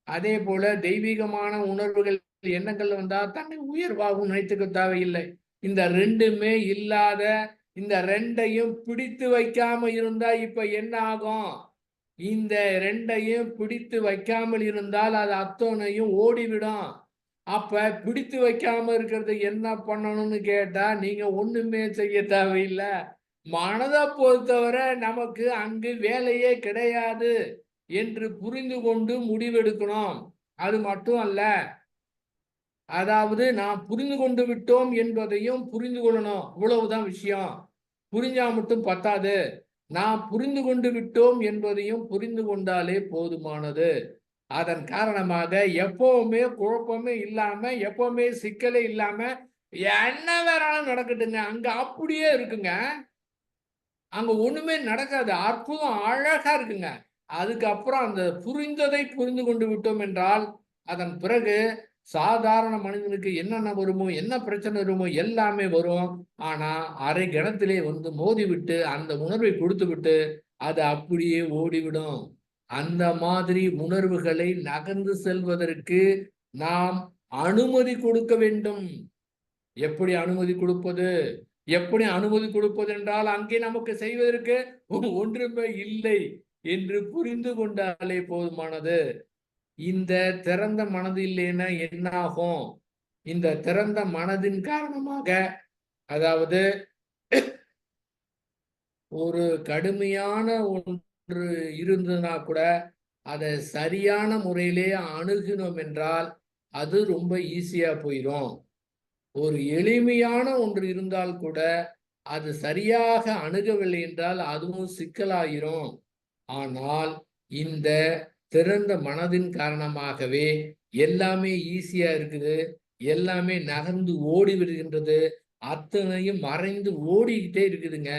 அதே போல தெய்வீகமான உணர்வுகள், எண்ணங்கள் வந்தா தன்னை உயர்வாகவும் நினைத்துக்க தேவையில்லை. இந்த 2மே இல்லாத, இந்த 2யும் பிடித்து வைக்காம இருந்தா இப்ப என்ன ஆகும்? இந்த 2யும் பிடித்து வைக்காமல் இருந்தால் அது அத்தனையும் ஓடிவிடும். அப்ப பிடித்து வைக்காம இருக்கிறது என்ன பண்ணணும்னு கேட்டா, நீங்க ஒண்ணுமே செய்ய தேவையில்ல. மனதை பொறுத்தவரை நமக்கு அங்கு வேலையே கிடையாது என்று புரிந்து கொண்டு முடிவெடுக்கணும். அது மட்டும் அல்ல, அதாவது நாம் புரிந்து கொண்டு விட்டோம் என்பதையும் புரிந்து கொள்ளணும். இவ்வளவுதான் விஷயம். புரிஞ்சா மட்டும் பத்தாது. நாம் புரிந்து கொண்டு விட்டோம் என்பதையும் புரிந்து கொண்டாலே போதுமானது. அதன் காரணமாக எப்பவுமே குழப்பமே இல்லாம, எப்பவுமே சிக்கலே இல்லாம, என்ன வேணாலும் நடக்கட்டுங்க. அங்க அப்படியே இருக்குங்க. அங்க ஒண்ணுமே நடக்காது. அற்புதம் அழகா இருக்குங்க. அதுக்கப்புறம் அந்த புரிந்ததை புரிந்து கொண்டு விட்டோம் என்றால், அதன் பிறகு சாதாரண மனிதனுக்கு என்னென்ன வருமோ, என்ன பிரச்சனை வருமோ எல்லாமே வரும். ஆனா அரை கணத்திலே வந்து மோதிவிட்டு அந்த உணர்வை கொடுத்து விட்டு அது அப்படியே ஓடிவிடும். அந்த மாதிரி உணர்வுகளை நகர்ந்து செல்வதற்கு நாம் அனுமதி கொடுக்க வேண்டும். எப்படி அனுமதி கொடுப்பது? எப்படி அனுமதி கொடுப்பது என்றால், அங்கே நமக்கு செய்வதற்கு ஒன்றுமே இல்லை என்று புரிந்து கொண்டாலே போதுமானது. இந்த திறந்த மனது இல்லைன்னா என்ன ஆகும்? இந்த திறந்த மனதின் காரணமாக, அதாவது ஒரு கடுமையான ஒன்று இருந்ததுன்னா கூட அதை சரியான முறையிலே அணுகினோம் என்றால் அது ரொம்ப ஈஸியா போயிடும். ஒரு எளிமையான ஒன்று இருந்தால் கூட அது சரியாக அணுகவில்லை என்றால் அதுவும் சிக்கலாயிரும். ஆனால் இந்த திறந்த மனதின் காரணமாகவே எல்லாமே ஈஸியா இருக்குது, எல்லாமே நகர்ந்து ஓடி விடுகின்றது, அத்தனையும் மறைந்து ஓடிக்கிட்டே இருக்குதுங்க.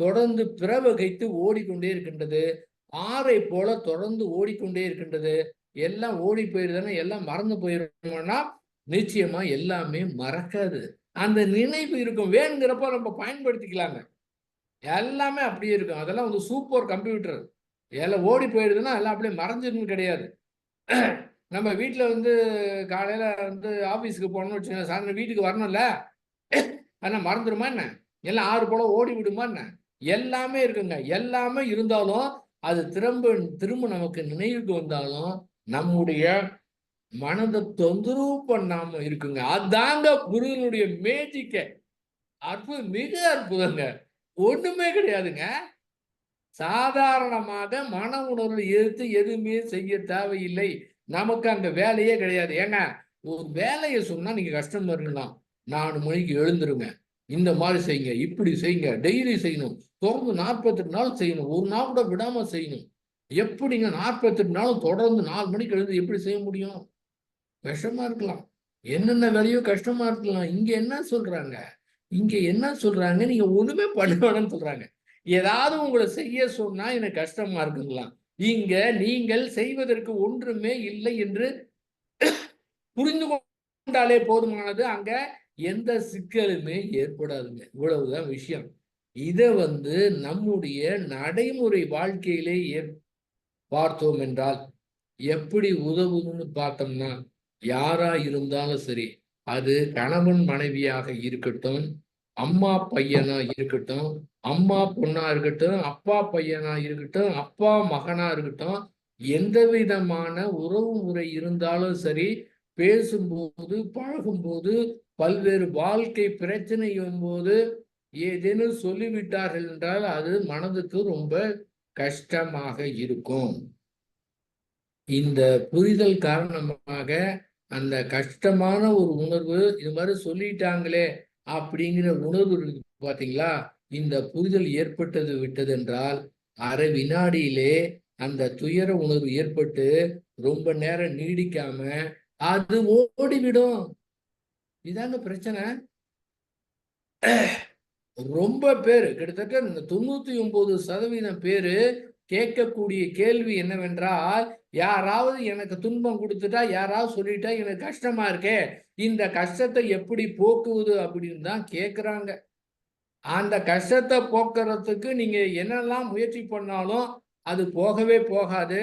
தொடர்ந்து பிறவகைத்து ஓடிக்கொண்டே இருக்கின்றது. ஆறை போல தொடர்ந்து ஓடிக்கொண்டே இருக்கின்றது. எல்லாம் ஓடி போயிருதுன்னா எல்லாம் மறந்து போயிருமோன்னா நிச்சயமா எல்லாமே மறக்காது. அந்த நினைவு இருக்கும். வேணுங்கிறப்ப நம்ம பயன்படுத்திக்கலாங்க. எல்லாமே அப்படியே இருக்கும். அதெல்லாம் வந்து சூப்பர் கம்ப்யூட்டர். எல்லாம் ஓடி போயிடுதுன்னா எல்லாம் அப்படியே மறைஞ்சிருன்னு கிடையாது. நம்ம வீட்டுல வந்து காலையில வந்து ஆபீஸ்க்கு போகணும்னு வச்சுக்கோங்க, சாயந்தரம் வீட்டுக்கு வரணும்ல, ஆனா மறந்துடுமா என்ன? எல்லாம் ஆறு போல ஓடி விடுமா என்ன? எல்லாமே இருக்குங்க. எல்லாமே இருந்தாலும் அது திரும்ப நமக்கு நினைவுக்கு வந்தாலும் நம்முடைய மனதை தொந்தரவு பண்ணாம இருக்குங்க. அதாங்க குருவினுடைய மேஜிக்க. அற்புதம், மிக அற்புதங்க. ஒண்ணுமே கிடையாதுங்க. சாதாரணமாக மன உணர்வை எதிர்த்து எதுவுமே செய்ய தேவையில்லை. நமக்கு அந்த வேலையே கிடையாது. ஏங்க, ஒரு வேலையை சொன்னா நீங்க கஷ்டமா இருக்கலாம். 4 மணிக்கு எழுந்துருங்க, இந்த மாதிரி செய்யுங்க, இப்படி செய்யுங்க, டெய்லி செய்யணும், தொடர்ந்து 48 நாள் செய்யணும், ஒரு நாள் கூட விடாம செய்யணும். எப்படிங்க 48 நாளும் தொடர்ந்து 4 மணிக்கு எழுந்து எப்படி செய்ய முடியும்? கஷ்டமா இருக்கலாம். என்னென்ன வேலையோ கஷ்டமா இருக்கலாம். இங்க என்ன சொல்றாங்க? இங்க என்ன சொல்றாங்க? நீங்க ஒண்ணுமே பண்ண வேணாம்னு சொல்றாங்க. ஏதாவது உங்களை செய்ய சொன்னா எனக்கு கஷ்டமா இருக்குங்களாம். இங்க நீங்கள் செய்வதற்கு ஒன்றுமே இல்லை என்று புரிந்து கொண்டாலே போதுமானது. அங்க எந்த சிக்கலுமே ஏற்படாதுங்க. இவ்வளவுதான் விஷயம். இத வந்து நம்முடைய நடைமுறை வாழ்க்கையிலே பார்த்தோம் என்றால் எப்படி உதவுதுன்னு பார்த்தோம்னா, யாரா இருந்தாலும் சரி, அது கணவன் மனைவியாக இருக்கட்டும், அம்மா பையனா இருக்கட்டும், அம்மா பொண்ணா இருக்கட்டும், அப்பா பையனா இருக்கட்டும், அப்பா மகனா இருக்கட்டும், எந்த விதமான உறவு முறை இருந்தாலும் சரி, பேசும்போது, பழகும்போது, பல்வேறு வாழ்க்கை பிரச்சனையும் போது ஏதேனும் சொல்லிவிட்டார்கள் என்றால் அது மனதுக்கு ரொம்ப கஷ்டமாக இருக்கும். இந்த புரிதல் காரணமாக அந்த கஷ்டமான ஒரு உணர்வு, இது மாதிரி சொல்லிட்டாங்களே அப்படிங்கிற உணர்வு இருக்கு பாத்தீங்களா? இந்த புரிதல் ஏற்பட்டது விட்டது என்றால் அரை வினாடியிலே அந்த துயர உணர்வு ஏற்பட்டு ரொம்ப நேரம் நீடிக்காம அது ஓடிவிடும். இதாங்க பிரச்சனை. ரொம்ப பேரு, கிட்டத்தட்ட 99% பேரு கேட்கக்கூடிய கேள்வி என்னவென்றால், யாராவது எனக்கு துன்பம் கொடுத்துட்டா, யாராவது சொல்லிட்டா எனக்கு கஷ்டமா இருக்கே, இந்த கஷ்டத்தை எப்படி போக்குவது அப்படின்னு தான் கேட்குறாங்க. அந்த கஷ்டத்தை போக்குறதுக்கு நீங்க என்னெல்லாம் முயற்சி பண்ணாலும் அது போகவே போகாது.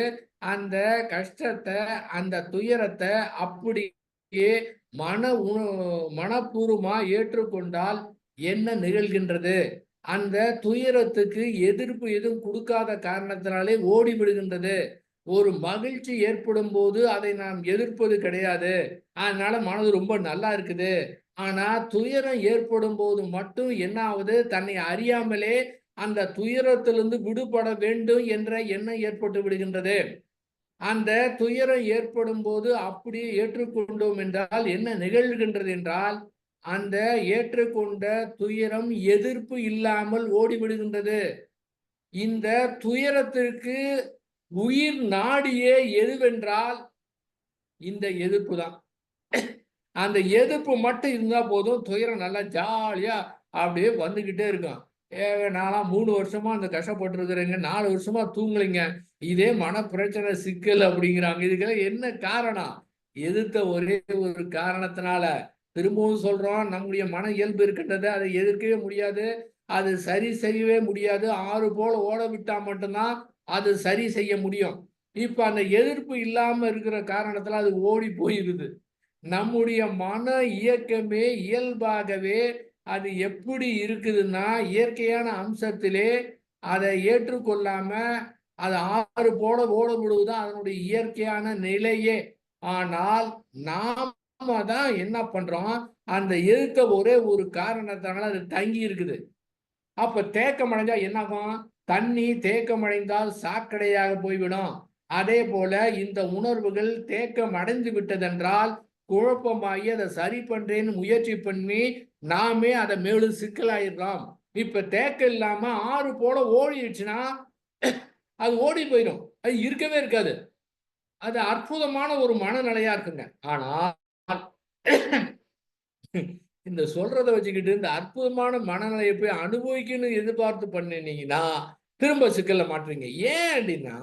அந்த கஷ்டத்தை, அந்த துயரத்தை அப்படியே மனப்பூர்வமா ஏற்றுக்கொண்டால் என்ன நிகழ்கின்றது? அந்த துயரத்துக்கு எதிர்ப்பு எதுவும் கொடுக்காத காரணத்தினாலே ஓடி விடுகின்றது. ஒரு மகிழ்ச்சி ஏற்படும் போது அதை நாம் எதிர்ப்பது கிடையாது. அதனால மனது ரொம்ப நல்லா இருக்குது. ஆனா துயரம் ஏற்படும் போது மட்டும் என்ன ஆகுது? தன்னை அறியாமலே அந்த துயரத்திலிருந்து விடுபட வேண்டும் என்ற எண்ணம் ஏற்பட்டு விடுகின்றது. அந்த துயரம் ஏற்படும் போது அப்படியே ஏற்றுக்கொண்டோம் என்றால் என்ன நிகழ்கின்றது என்றால், அந்த ஏற்றுக்கொண்ட துயரம் எதிர்ப்பு இல்லாமல் ஓடிவிடுகின்றது. இந்த துயரத்திற்கு உயிர் நாடியே எதுவென்றால் இந்த எதிர்ப்பு தான். அந்த எதிர்ப்பு மட்டும் இருந்தா போதும், துயரம் நல்லா ஜாலியா அப்படியே வந்துகிட்டே இருக்கும். நான்லாம் 3 வருஷமா அந்த கஷ்டப்பட்டுருக்கிறேங்க, 4 வருஷமா தூங்கலைங்க, இதே மன பிரச்சனை சிக்கல் அப்படிங்கிறாங்க. இதுக்கெல்லாம் என்ன காரணம்? எதிர்த்த ஒரே ஒரு காரணத்தினால. திரும்பவும் சொல்றோம், நம்முடைய மன இயல்பு இருக்கின்றது, அதை எதிர்க்கவே முடியாது. அது சரி செய்யவே முடியாது. ஆறு போல ஓட விட்டா மட்டும்தான் அது சரி செய்ய முடியும். இப்ப அந்த எதிர்ப்பு இல்லாம இருக்கிற காரணத்துல அது ஓடி போயிருது. நம்முடைய மன இயக்கமே இயல்பாகவே அது எப்படி இருக்குதுன்னா, இயற்கையான அம்சத்திலே அதை ஏற்றுக்கொள்ளாம அது ஆறு போல ஓட விடுவதுதான் அதனுடைய இயற்கையான நிலையே. ஆனால் நாம தான் என்ன பண்றோம், அந்த எதிர்த்த ஒரே ஒரு காரணத்தினால அது தங்கி இருக்குது. அப்ப தேக்கம் அடைஞ்சா என்னாகும்? தண்ணி தேக்கம் அடைந்தால் சாக்கடையாக போய்விடும். அதே போல இந்த உணர்வுகள் தேக்கம் அடைந்து விட்டதென்றால் குழப்பமாகி அதை சரி பண்றேன்னு முயற்சி பண்ணி நாமே அதை மேலும் சிக்கலாயிடுறோம். இப்ப தேக்கம் இல்லாம ஆறு போல ஓடிடுச்சுன்னா அது ஓடி போயிடும். அது இருக்கவே இருக்காது. அது அற்புதமான ஒரு மனநிலையா இருக்குங்க. ஆனா இந்த சொல்றத வச்சுக்கிட்டு இந்த அற்புதமான மனநிலையை போய் அனுபவிக்கணும்னு எதிர்பார்த்து பண்ணினீங்கன்னா திரும்ப சிக்கல்ல மாட்டுறீங்க. ஏன் அப்படின்னா,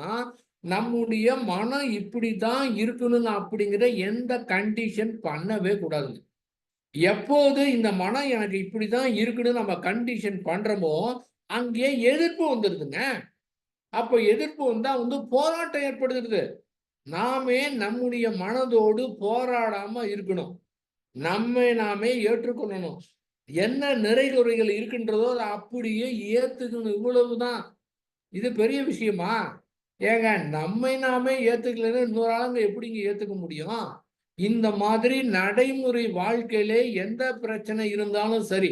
நம்முடைய மனம் இப்படித்தான் இருக்கணும்னு அப்படிங்கிற எந்த கண்டிஷன் பண்ணவே கூடாதுங்க. எப்போது இந்த மனம் எனக்கு இப்படிதான் இருக்கணும்னு நம்ம கண்டிஷன் பண்றோமோ அங்கே எதிர்ப்பு வந்துருதுங்க. அப்ப எதிர்ப்பு வந்தா போராட்டம் ஏற்படுத்துறது. நாமே நம்முடைய மனதோடு போராடாம இருக்கணும். நம்மை நாமே ஏற்றுக்கொள்ளணும். என்ன நிறைகுறைகள் இருக்கின்றதோ அதை அப்படியே ஏத்துக்கணும். இவ்வளவுதான். இது பெரிய விஷயமா? ஏங்க, நம்மை நாமே ஏத்துக்கலைன்னா இன்னொரு ஆளுங்க எப்படிங்க ஏத்துக்க முடியும்? இந்த மாதிரி நடைமுறை வாழ்க்கையிலே எந்த பிரச்சனை இருந்தாலும் சரி,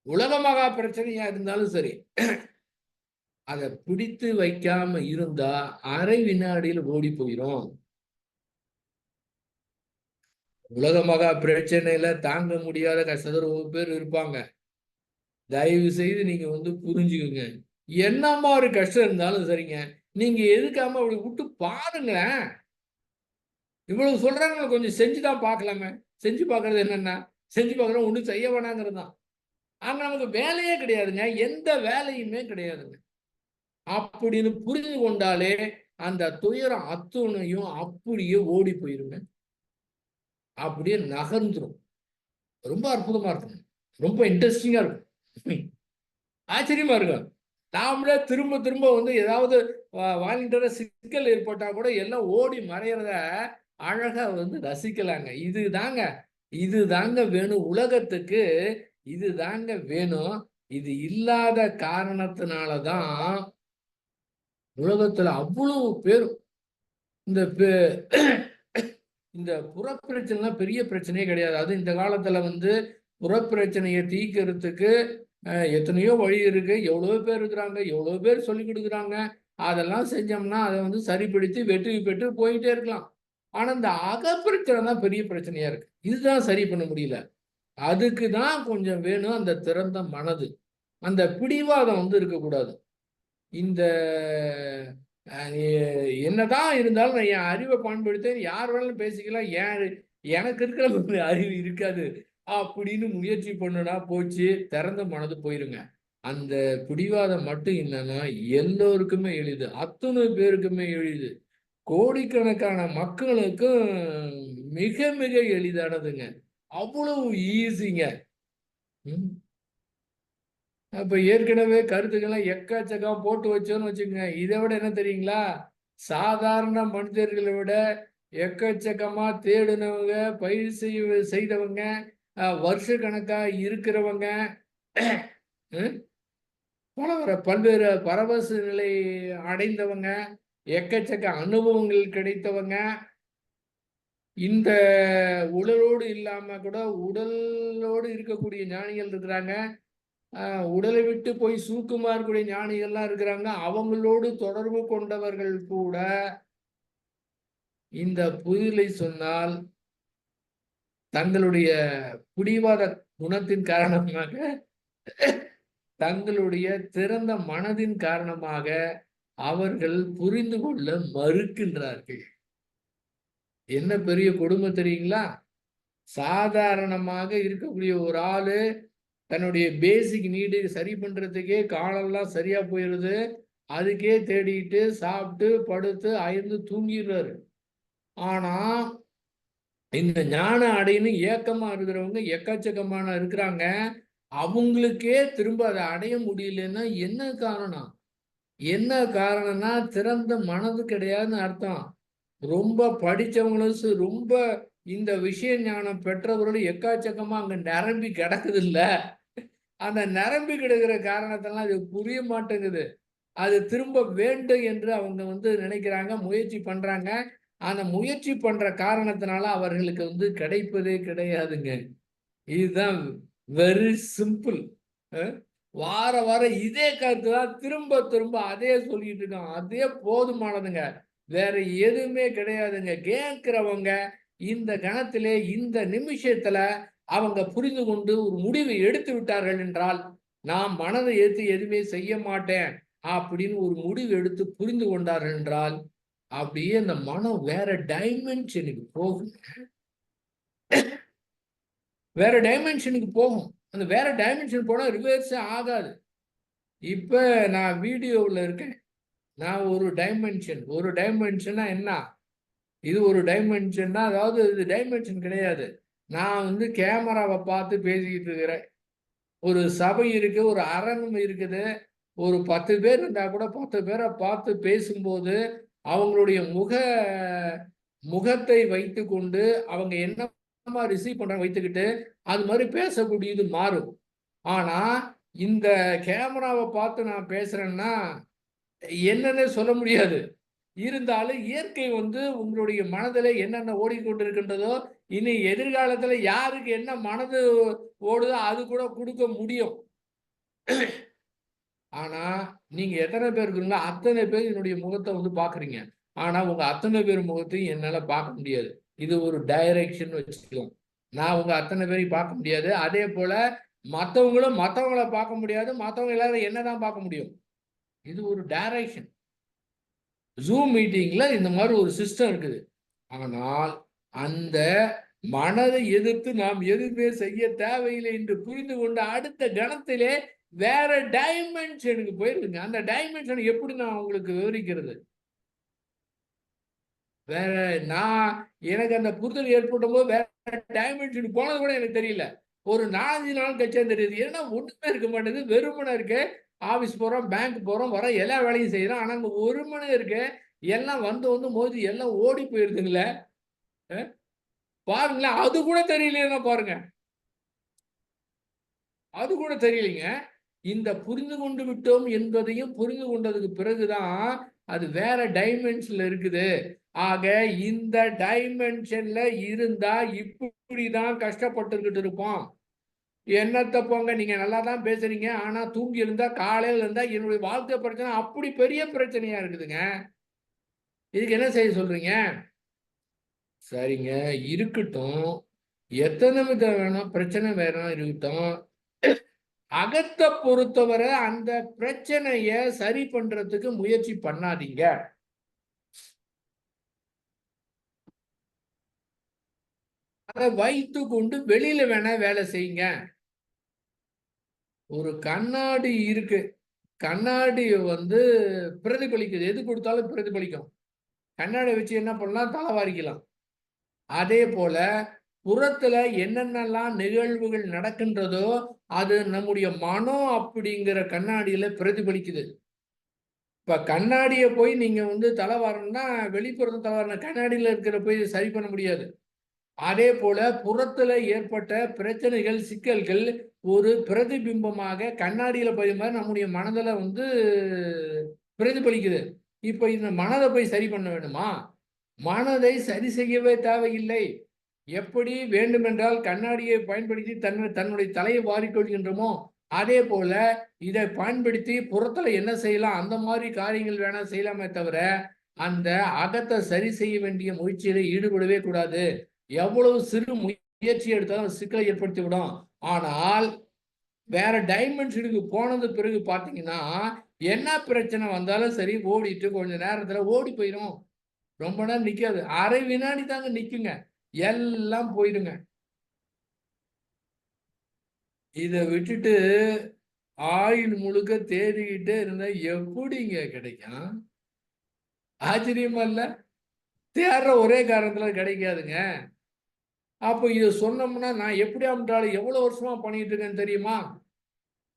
உலக மகா பிரச்சனையா இருந்தாலும் சரி, அதை பிடித்து வைக்காம இருந்தா அரை வினாடியில் ஓடி போயிரும். உலக மகா பிரச்சனையில தாங்க முடியாத கஷ்டத்துல ஒரு பேர் இருப்பாங்க. தயவு செய்து நீங்க புரிஞ்சுக்குங்க. என்ன மாதிரி கஷ்டம் இருந்தாலும் சரிங்க, நீங்க எதுக்காம அப்படி விட்டு பாருங்களேன். இவ்வளவு சொல்றாங்க, கொஞ்சம் செஞ்சுதான் பார்க்கலாமே. செஞ்சு பார்க்கறது என்னன்னா, செஞ்சு பார்க்கறோம் ஒண்ணும் செய்ய வேணாங்கிறது தான். ஆனா நமக்கு வேலையே கிடையாதுங்க. எந்த வேலையுமே கிடையாதுங்க. அப்படின்னு புரிந்து கொண்டாலே அந்த துயரம் அத்துணையும் அப்படியே ஓடி போயிருங்க. அப்படியே நகர்ந்துரும். ரொம்ப அற்புதமா இருக்கும். ரொம்ப இன்ட்ரெஸ்டிங்கா இருக்கும். ஆச்சரியமா இருக்கும். நாமளே திரும்ப திரும்ப ஏதாவது வாலண்டியரா சிக்கல் ஏற்பட்டா கூட எல்லாம் ஓடி மறையறத அழகா ரசிக்கலாங்க. இதுதாங்க வேணும் உலகத்துக்கு. இதுதாங்க வேணும். இது இல்லாத காரணத்தினால தான் உலகத்துல அவ்வளவு பேர் இந்த இந்த புறப்பிரச்சனைலாம் பெரிய பிரச்சனையே கிடையாது. அது இந்த காலத்துல புறப்பிரச்சனையை தீர்க்கறதுக்கு எத்தனையோ வழி இருக்கு. எவ்வளவோ பேர் இருக்கிறாங்க. எவ்வளவோ பேர் சொல்லிக் கொடுக்குறாங்க. அதெல்லாம் செஞ்சோம்னா அதை சரிப்படுத்தி வெற்றி பெற்று போயிட்டே இருக்கலாம். ஆனா இந்த அகப்பிரச்சனை தான் பெரிய பிரச்சனையா இருக்கு. இதுதான் சரி பண்ண முடியல. அதுக்கு தான் கொஞ்சம் வேணும் அந்த திறந்த மனது. அந்த பிடிவாதம் இருக்கக்கூடாது. இந்த என்னதான் இருந்தாலும் நான் என் அறிவை பயன்படுத்தி யார் வேணாலும் பேசிக்கலாம். எனக்கு இருக்கிற ஒரு அறிவு இருக்காது அப்படின்னு முயற்சி பண்ணுனா போச்சு, திறந்த மனது போயிருங்க. அந்த பிடிவாதம் மட்டும் இல்லைன்னா எல்லோருக்குமே எளிது. அத்தனை பேருக்குமே எளிது. கோடிக்கணக்கான மக்களுக்கும் மிக மிக எளிதானதுங்க. அவ்வளவு ஈஸிங்க. அப்ப ஏற்கனவே கருத்துக்கள்லாம் எக்கச்சக்கம் போட்டு வச்சோன்னு வச்சுக்கோங்க. இதை விட என்ன தெரியுங்களா? சாதாரண மனிதர்களை விட எக்கச்சக்கமா தேடினவங்க, பயிர் செய்தவங்க, வருஷ கணக்கா இருக்கிறவங்க, பல்வேறு பரவச நிலை அடைந்தவங்க, எக்கச்சக்க அனுபவங்கள் கிடைத்தவங்க, இந்த உடலோடு இல்லாம கூட உடலோடு இருக்கக்கூடிய ஞானிகள் இருக்கிறாங்க. உடலை விட்டு போய் சூக்குமா இருக்கக்கூடிய ஞானிகள்லாம் இருக்கிறாங்க. அவங்களோடு தொடர்பு கொண்டவர்கள் கூட இந்த புயலை சொன்னால் தங்களுடைய பிடிவாத குணத்தின் காரணமாக, தங்களுடைய திறந்த மனதின் காரணமாக அவர்கள் புரிந்து கொள்ள மறுக்கின்றார்கள். என்ன பெரிய கொடுமை தெரியுங்களா? சாதாரணமாக இருக்கக்கூடிய ஒரு ஆளு தன்னுடைய பேசிக் நீடு சரி பண்றதுக்கே காலெல்லாம் சரியா போயிருது. அதுக்கே தேடிட்டு சாப்பிட்டு படுத்து அயர்ந்து தூங்கிடுறாரு. ஆனா இந்த ஞான அடையணும் ஏக்கமா இருக்கிறவங்க எக்கச்சக்கமான இருக்கிறாங்க. அவங்களுக்கே திரும்ப அதை அடைய முடியலன்னா என்ன காரணம்? என்ன காரணம்னா திறந்த மனது கிடையாதுன்னு அர்த்தம். ரொம்ப படிச்சவங்களும் ரொம்ப இந்த விஷய ஞானம் பெற்றவர்களும் எக்காச்சக்கமா அங்க நிரம்பி கிடக்குது இல்ல. அந்த நிரம்பி கிடக்கிற காரணத்தெல்லாம் அது புரிய மாட்டேங்குது. அது திரும்ப வேண்டும் என்று அவங்க நினைக்கிறாங்க, முயற்சி பண்றாங்க. அந்த முயற்சி பண்ற காரணத்தினால அவர்களுக்கு கிடைப்பதே கிடையாதுங்க. இதுதான் வெரி சிம்பிள். வார வாரம் இதே கருத்து தான் திரும்ப திரும்ப அதே சொல்லிட்டு இருக்கோம். அதே போதுமானதுங்க. வேற எதுவுமே கிடையாதுங்க. கேட்கிறவங்க இந்த கணத்திலே இந்த நிமிஷத்துல அவங்க புரிந்து கொண்டு ஒரு முடிவை எடுத்து விட்டார்கள் என்றால், நான் மனதை ஏத்து எதுவுமே செய்ய மாட்டேன் அப்படின்னு ஒரு முடிவு எடுத்து புரிந்து கொண்டார்கள் என்றால், அப்படியே அந்த மனம் வேற டைமென்ஷனுக்கு போகும். வேற டைமென்ஷனுக்கு போகும். அந்த வேற டைமென்ஷன் போனா ரிவர்ஸே ஆகாது. இப்ப நான் வீடியோவில் இருக்கேன். நான் ஒரு டைமென்ஷன்னா என்ன? இது ஒரு டைமென்ஷன்னா, அதாவது இது டைமென்ஷன் கிடையாது. நான் கேமராவை பார்த்து பேசிக்கிட்டு இருக்கிறேன். ஒரு சபை இருக்கு, ஒரு அரங்கம் இருக்குது. ஒரு 10 பேர் இருந்தா கூட 10 பேரை பார்த்து பேசும்போது அவங்களுடைய முகத்தை வைத்துக்கொண்டு அவங்க என்னமா ரிசீவ் பண்றாங்க வைத்துக்கிட்டு அது மாதிரி பேசக்கூடியது மாறும். ஆனா இந்த கேமராவை பார்த்து நான் பேசுறேன்னா என்னன்னு சொல்ல முடியாது. இருந்தாலும் இயற்கை உங்களுடைய மனதில் என்னென்ன ஓடிக்கொண்டிருக்கின்றதோ இனி எதிர்காலத்துல யாருக்கு என்ன மனது ஓடுதோ அது கூட கொடுக்க முடியும். ஆனா நீங்க எத்தனை பேர் இருக்கீங்களோ அத்தனை பேர் என்னுடைய முகத்தை பாக்குறீங்க. ஆனா உங்க அத்தனை பேர் முகத்தையும் என்னால பார்க்க முடியாது. இது ஒரு டைரக்ஷன் வச்சுக்கலாம். நான் உங்க அத்தனை பேரையும் பார்க்க முடியாது. அதே போல மற்றவங்களும் மற்றவங்களை பார்க்க முடியாது. மற்றவங்க எல்லாரும் என்னதான் பார்க்க முடியும். இது ஒரு டைரக்ஷன். ஜூம் மீட்டிங்ல இந்த மாதிரி ஒரு சிஸ்டம் இருக்குது. ஆனால் அந்த மனதை எதிர்த்து நாம் எதுவுமே செய்ய தேவையில்லை என்று புரிந்து கொண்ட அடுத்த கணத்திலே வேற டைமென்ஷனுக்கு போயிருக்குங்க. அந்த டைமென்ஷன் எப்படி நான் உங்களுக்கு விவரிக்கிறது? வேற எனக்கு அந்த புரிதல் ஏற்பட்ட போது வேற டைமென்ஷனுக்கு போனது கூட எனக்கு தெரியல. ஒரு 4 நாள் கழிச்சா தெரியுது. ஏன்னா ஒண்ணுமே இருக்க மாட்டேங்குது. வெறுமனே இருக்கு. ஆபீஸ் போறோம், பேங்க் போறோம், வர எல்லா வேலையும் செய்யறோம். ஆனா அங்க ஒரு மணி இருக்கு. எல்லாம் வந்து மோதி எல்லாம் ஓடி போயிருதுங்களே. பாருங்களேன், அது கூட தெரியலையா பாருங்க. அது கூட தெரியலைங்க. இந்த புரிந்து கொண்டு விட்டோம் என்பதையும் புரிந்து கொண்டதுக்கு பிறகுதான் அது வேற டைமென்ஷன்ல இருக்குது. ஆக இந்த டைமென்ஷன்ல இருந்தா இப்படிதான் கஷ்டப்பட்டுக்கிட்டு இருப்போம். என்னத்த போங்க, நீங்க நல்லா தான் பேசுறீங்க. ஆனா தூங்கி இருந்தா காலையில இருந்தா என்னுடைய வாழ்க்கை பிரச்சனை அப்படி பெரிய பிரச்சனையா இருக்குதுங்க. இதுக்கு என்ன செய்ய சொல்றீங்க? சரிங்க, இருக்கட்டும். எத்தனை வித வேணும் பிரச்சனை வேணும் இருக்கட்டும். அகத்தை பொறுத்தவரை அந்த பிரச்சனைய சரி பண்றதுக்கு முயற்சி பண்ணாதீங்க. அதை வைத்து கொண்டு வெளியில வேணா வேலை செய்யுங்க. ஒரு கண்ணாடி இருக்கு. கண்ணாடி பிரதிபலிக்குது. எது கொடுத்தாலும் பிரதிபலிக்கும். கண்ணாடி வச்சு என்ன பண்ணலாம்? தலைவாரிக்கலாம். அதே போல புறத்துல என்னென்னலாம் நிகழ்வுகள் நடக்கின்றதோ அது நம்முடைய மனம் அப்படிங்கிற கண்ணாடியில பிரதிபலிக்குது. இப்ப கண்ணாடியை போய் நீங்க தலைவாரணும்னா வெளிப்புறத்தை தலைவாரணும், கண்ணாடியில இருக்கிற போய் சரி பண்ண முடியாது. அதே போல புறத்துல ஏற்பட்ட பிரச்சனைகள், சிக்கல்கள் ஒரு பிரதிபிம்பமாக கண்ணாடியில போய் மாதிரி நம்முடைய மனதில் பிரதிபலிக்குது. இப்ப இந்த மனதை போய் சரி பண்ண வேண்டுமா? மனதை சரி செய்யவே தேவையில்லை. எப்படி வேண்டுமென்றால் கண்ணாடியை பயன்படுத்தி தன்னுடைய தலையை வாரிக்கொள்கின்றோமோ அதே போல இதை பயன்படுத்தி புறத்துல என்ன செய்யலாம் அந்த மாதிரி காரியங்கள் வேணா செய்யலாமே தவிர அந்த அகத்தை சரி செய்ய வேண்டிய முயற்சியில ஈடுபடவே கூடாது. எவ்வளவு சிறு முயற்சி எடுத்தாலும் சிக்கலை ஏற்படுத்தி விடும். ஆனால் வேற டைமென்ஷனுக்கு போனது பிறகு பாத்தீங்கன்னா என்ன பிரச்சனை வந்தாலும் சரி ஓடிட்டு கொஞ்ச நேரத்துல ஓடி போயிடும். ரொம்ப நேரம் நிக்காது. அரை வினாடி தாங்க நிக்குங்க. எல்லாம் போயிடுங்க. இதை விட்டுட்டு ஆயுள் முழுக்க தேடிக்கிட்டே இருந்தா எப்படிங்க கிடைக்கும்? ஆச்சரியமா இல்ல? தேடுற ஒரே காரணத்துல கிடைக்காதுங்க. அப்போ இதை சொன்னோம்னா நான் எப்படி அமைட்டாலும் எவ்வளவு வருஷமா பண்ணிட்டு இருக்கேன்னு தெரியுமா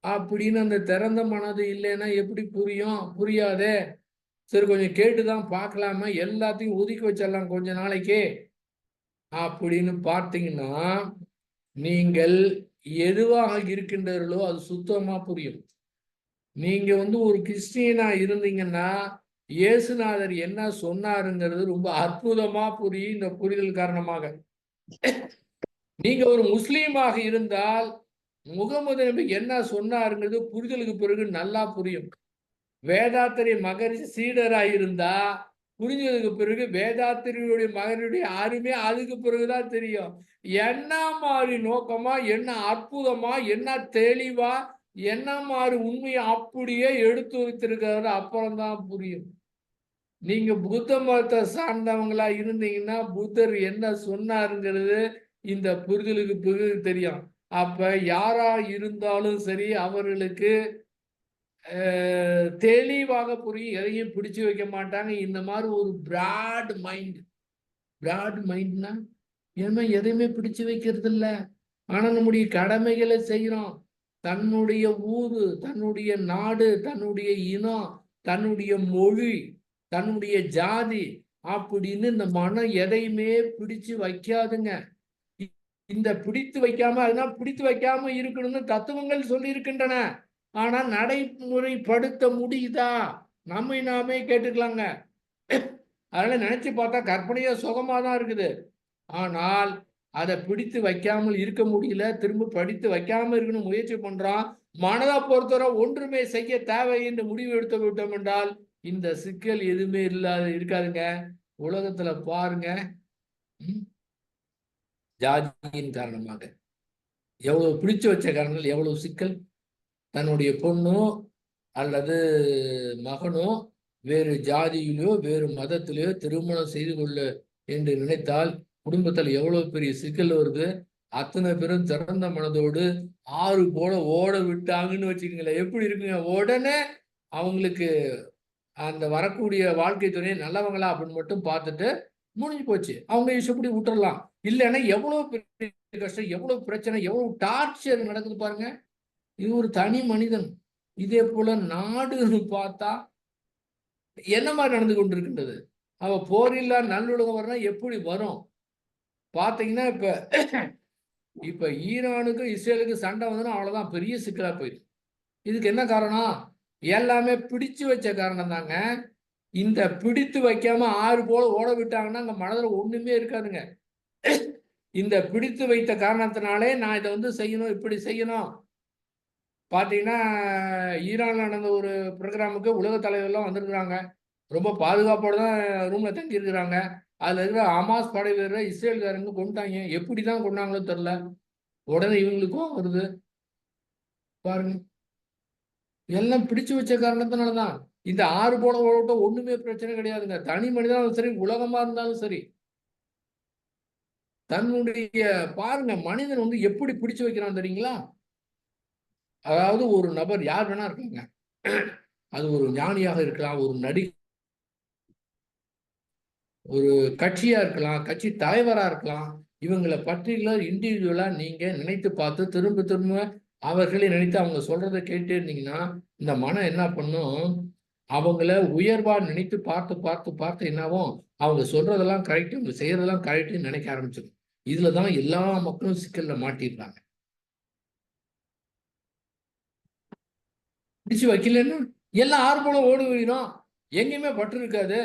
அப்படின்னு அந்த திறந்த மனது இல்லைன்னா எப்படி புரியும்? புரியாதே. சரி கொஞ்சம் கேட்டுதான் பார்க்கலாமா, எல்லாத்தையும் ஒதுக்கி வச்சிடலாம் கொஞ்ச நாளைக்கு அப்படின்னு பார்த்தீங்கன்னா, நீங்கள் எதுவாக இருக்கின்றீர்களோ அது சுத்தமா புரியும். நீங்க ஒரு கிறிஸ்டியனா இருந்தீங்கன்னா, இயேசுநாதர் என்ன சொன்னாருங்கிறது ரொம்ப அற்புதமா புரியும் இந்த புரிதல் காரணமாக. நீங்க ஒரு முஸ்லீமாக இருந்தால், முகமது நபி என்ன சொன்னாருங்கிறது புரிதலுக்கு பிறகு நல்லா புரியும். வேதாத்திரி மகரிஷி சீடராக இருந்தா புரிஞ்சதுக்கு பிறகு வேதாத்திரியுடைய மகனுடைய அருமை அதுக்கு பிறகுதான் தெரியும். என்ன மாதிரி நோக்கமா, என்ன அற்புதமா, என்ன தெளிவா, என்ன மாதிரி உண்மையை அப்படியே எடுத்து வைத்திருக்கிறது அப்புறம்தான் புரியும். நீங்க புத்த மதத்தை சார்ந்தவங்களா இருந்தீங்கன்னா புத்தர் என்ன சொன்னாருங்கிறது இந்த புரிதலுக்கு பிறகு தெரியும். அப்ப யாரா இருந்தாலும் சரி அவர்களுக்கு தெளிவாக புரியும். எதையும் பிடிச்சு வைக்க மாட்டாங்க. இந்த மாதிரி ஒரு பிராட் மைண்ட். பிராட் மைண்ட்னா ஏன்னா எதையுமே பிடிச்சு வைக்கிறது இல்ல. ஆனா நம்முடைய கடமைகளை செய்யறோம். தன்னுடைய ஊரு, தன்னுடைய நாடு, தன்னுடைய இனம், தன்னுடைய மொழி, தன்னுடைய ஜாதி அப்படின்னு இந்த மனம் எதையுமே பிடிச்சு வைக்காதுங்க. இந்த பிடித்து வைக்காம அதனால பிடித்து வைக்காம இருக்கணும்னு தத்துவங்கள் சொல்லி இருக்கின்றன. ஆனா நடைமுறைப்படுத்த முடியுதா? நம்மை நாமே கேட்டுக்கலாங்க. அதனால நினைச்சு பார்த்தா கற்பனையா சுகமா தான் இருக்குது. ஆனால் அதை பிடித்து வைக்காமல் இருக்க முடியல. திரும்ப படித்து வைக்காம இருக்கணும் முயற்சி பண்றோம். மனதை பொறுத்தவரை ஒன்றுமே செய்ய தேவை என்று முடிவு எடுத்து விட்டோம் என்றால் இந்த சிக்கல் எதுவுமே இருக்காதுங்க. உலகத்துல பாருங்க, ஜாதியின் காரணமாக எவ்வளவு பிடிச்சு வச்ச காரணங்கள் எவ்வளவு சிக்கல். தன்னுடைய பொண்ணோ அல்லது மகனோ வேறு ஜாதியிலோ வேறு மதத்திலேயோ திருமணம் செய்து கொள்ள என்று நினைத்தால் குடும்பத்தில் எவ்வளவு பெரிய சிக்கல் வருது. அத்தனை பேரும் திறந்த மனதோடு ஆறு போல ஓட விட்டாங்கன்னு வச்சுக்கோங்களேன். எப்படி இருக்குங்க? உடனே அவங்களுக்கு அந்த வரக்கூடிய வாழ்க்கை துணையை நல்லவங்களா அப்படின்னு மட்டும் பார்த்துட்டு முடிஞ்சு போச்சு. அவங்க இஷ்டப்படி விட்டுறலாம். இல்லைன்னா எவ்வளவு பெரிய கஷ்டம், எவ்வளவு பிரச்சனை, எவ்வளவு டார்ச்சர் நடக்குது பாருங்க. இது ஒரு தனி மனிதன். இதே போல நாடுன்னு பார்த்தா என்ன மாதிரி நடந்து கொண்டிருக்கின்றது? அவ போரில்லா நல்லுலகம் வரணும் எப்படி வரும்? பாத்தீங்கன்னா இப்ப ஈரானுக்கும் இஸ்ரேலுக்கும் சண்டை வந்ததுன்னா அவ்வளவுதான், பெரிய சிக்கலா போயிடும். இதுக்கு என்ன காரணம்? எல்லாமே பிடிச்சு வச்ச காரணம் தாங்க. இந்த பிடித்து வைக்காம ஆறு போல ஓட விட்டாங்கன்னா அங்க மனதில் ஒண்ணுமே இருக்காதுங்க. இந்த பிடித்து வைத்த காரணத்தினாலே நான் இதை செய்யணும், இப்படி செய்யணும். பார்த்தீங்கன்னா ஈரான்ல நடந்த ஒரு ப்ரோக்ராமுக்கு உலக தலைவர்லாம் வந்திருக்கிறாங்க. ரொம்ப பாதுகாப்போட தான் ரூம்ல தங்கி இருக்கிறாங்க. அதுல இருக்கிற ஹமாஸ் படை வீரரை இஸ்ரேல்காரங்க கொண்டுட்டாங்க. எப்படி தான் கொண்டாங்களோ தெரியல. உடனே இவங்களுக்கும் வருது பாருங்க. எல்லாம் பிடிச்சு வச்ச காரணத்தினால தான். இந்த ஆறு போல ஓட்டம் ஒண்ணுமே பிரச்சனை கிடையாதுங்க. தனி மனிதனாலும் சரி, உலகமா இருந்தாலும் சரி, தன்னுடைய பாருங்க மனிதன் எப்படி பிடிச்சு வைக்கிறான் தெரியுங்களா? அதாவது ஒரு நபர் யார் வேணா இருக்காங்க. அது ஒரு ஞானியாக இருக்கலாம், ஒரு ஒரு கட்சியா இருக்கலாம், கட்சி தலைவரா இருக்கலாம். இவங்களை பர்டிகுலர் இண்டிவிஜுவலா நீங்க நினைத்து பார்த்து திரும்ப திரும்ப அவர்களை நினைத்து அவங்க சொல்றதை கேட்டே இருந்தீங்கன்னா இந்த மனம் என்ன பண்ணும்? அவங்கள உயர்வா நினைத்து பார்த்து பார்த்து பார்த்து என்னாவும் அவங்க சொல்றதெல்லாம் கரெக்ட், இவங்க செய்யறதெல்லாம் கரெக்ட்னு நினைக்க ஆரம்பிச்சிடும். இதுலதான் எல்லா மக்களும் சிக்கல்ல மாட்டிடுறாங்க. பிடிச்சு வைக்கலன்னு எல்லாம் ஆறு போல ஓடி போயிடும். எங்கேயுமே பற்று இருக்காது.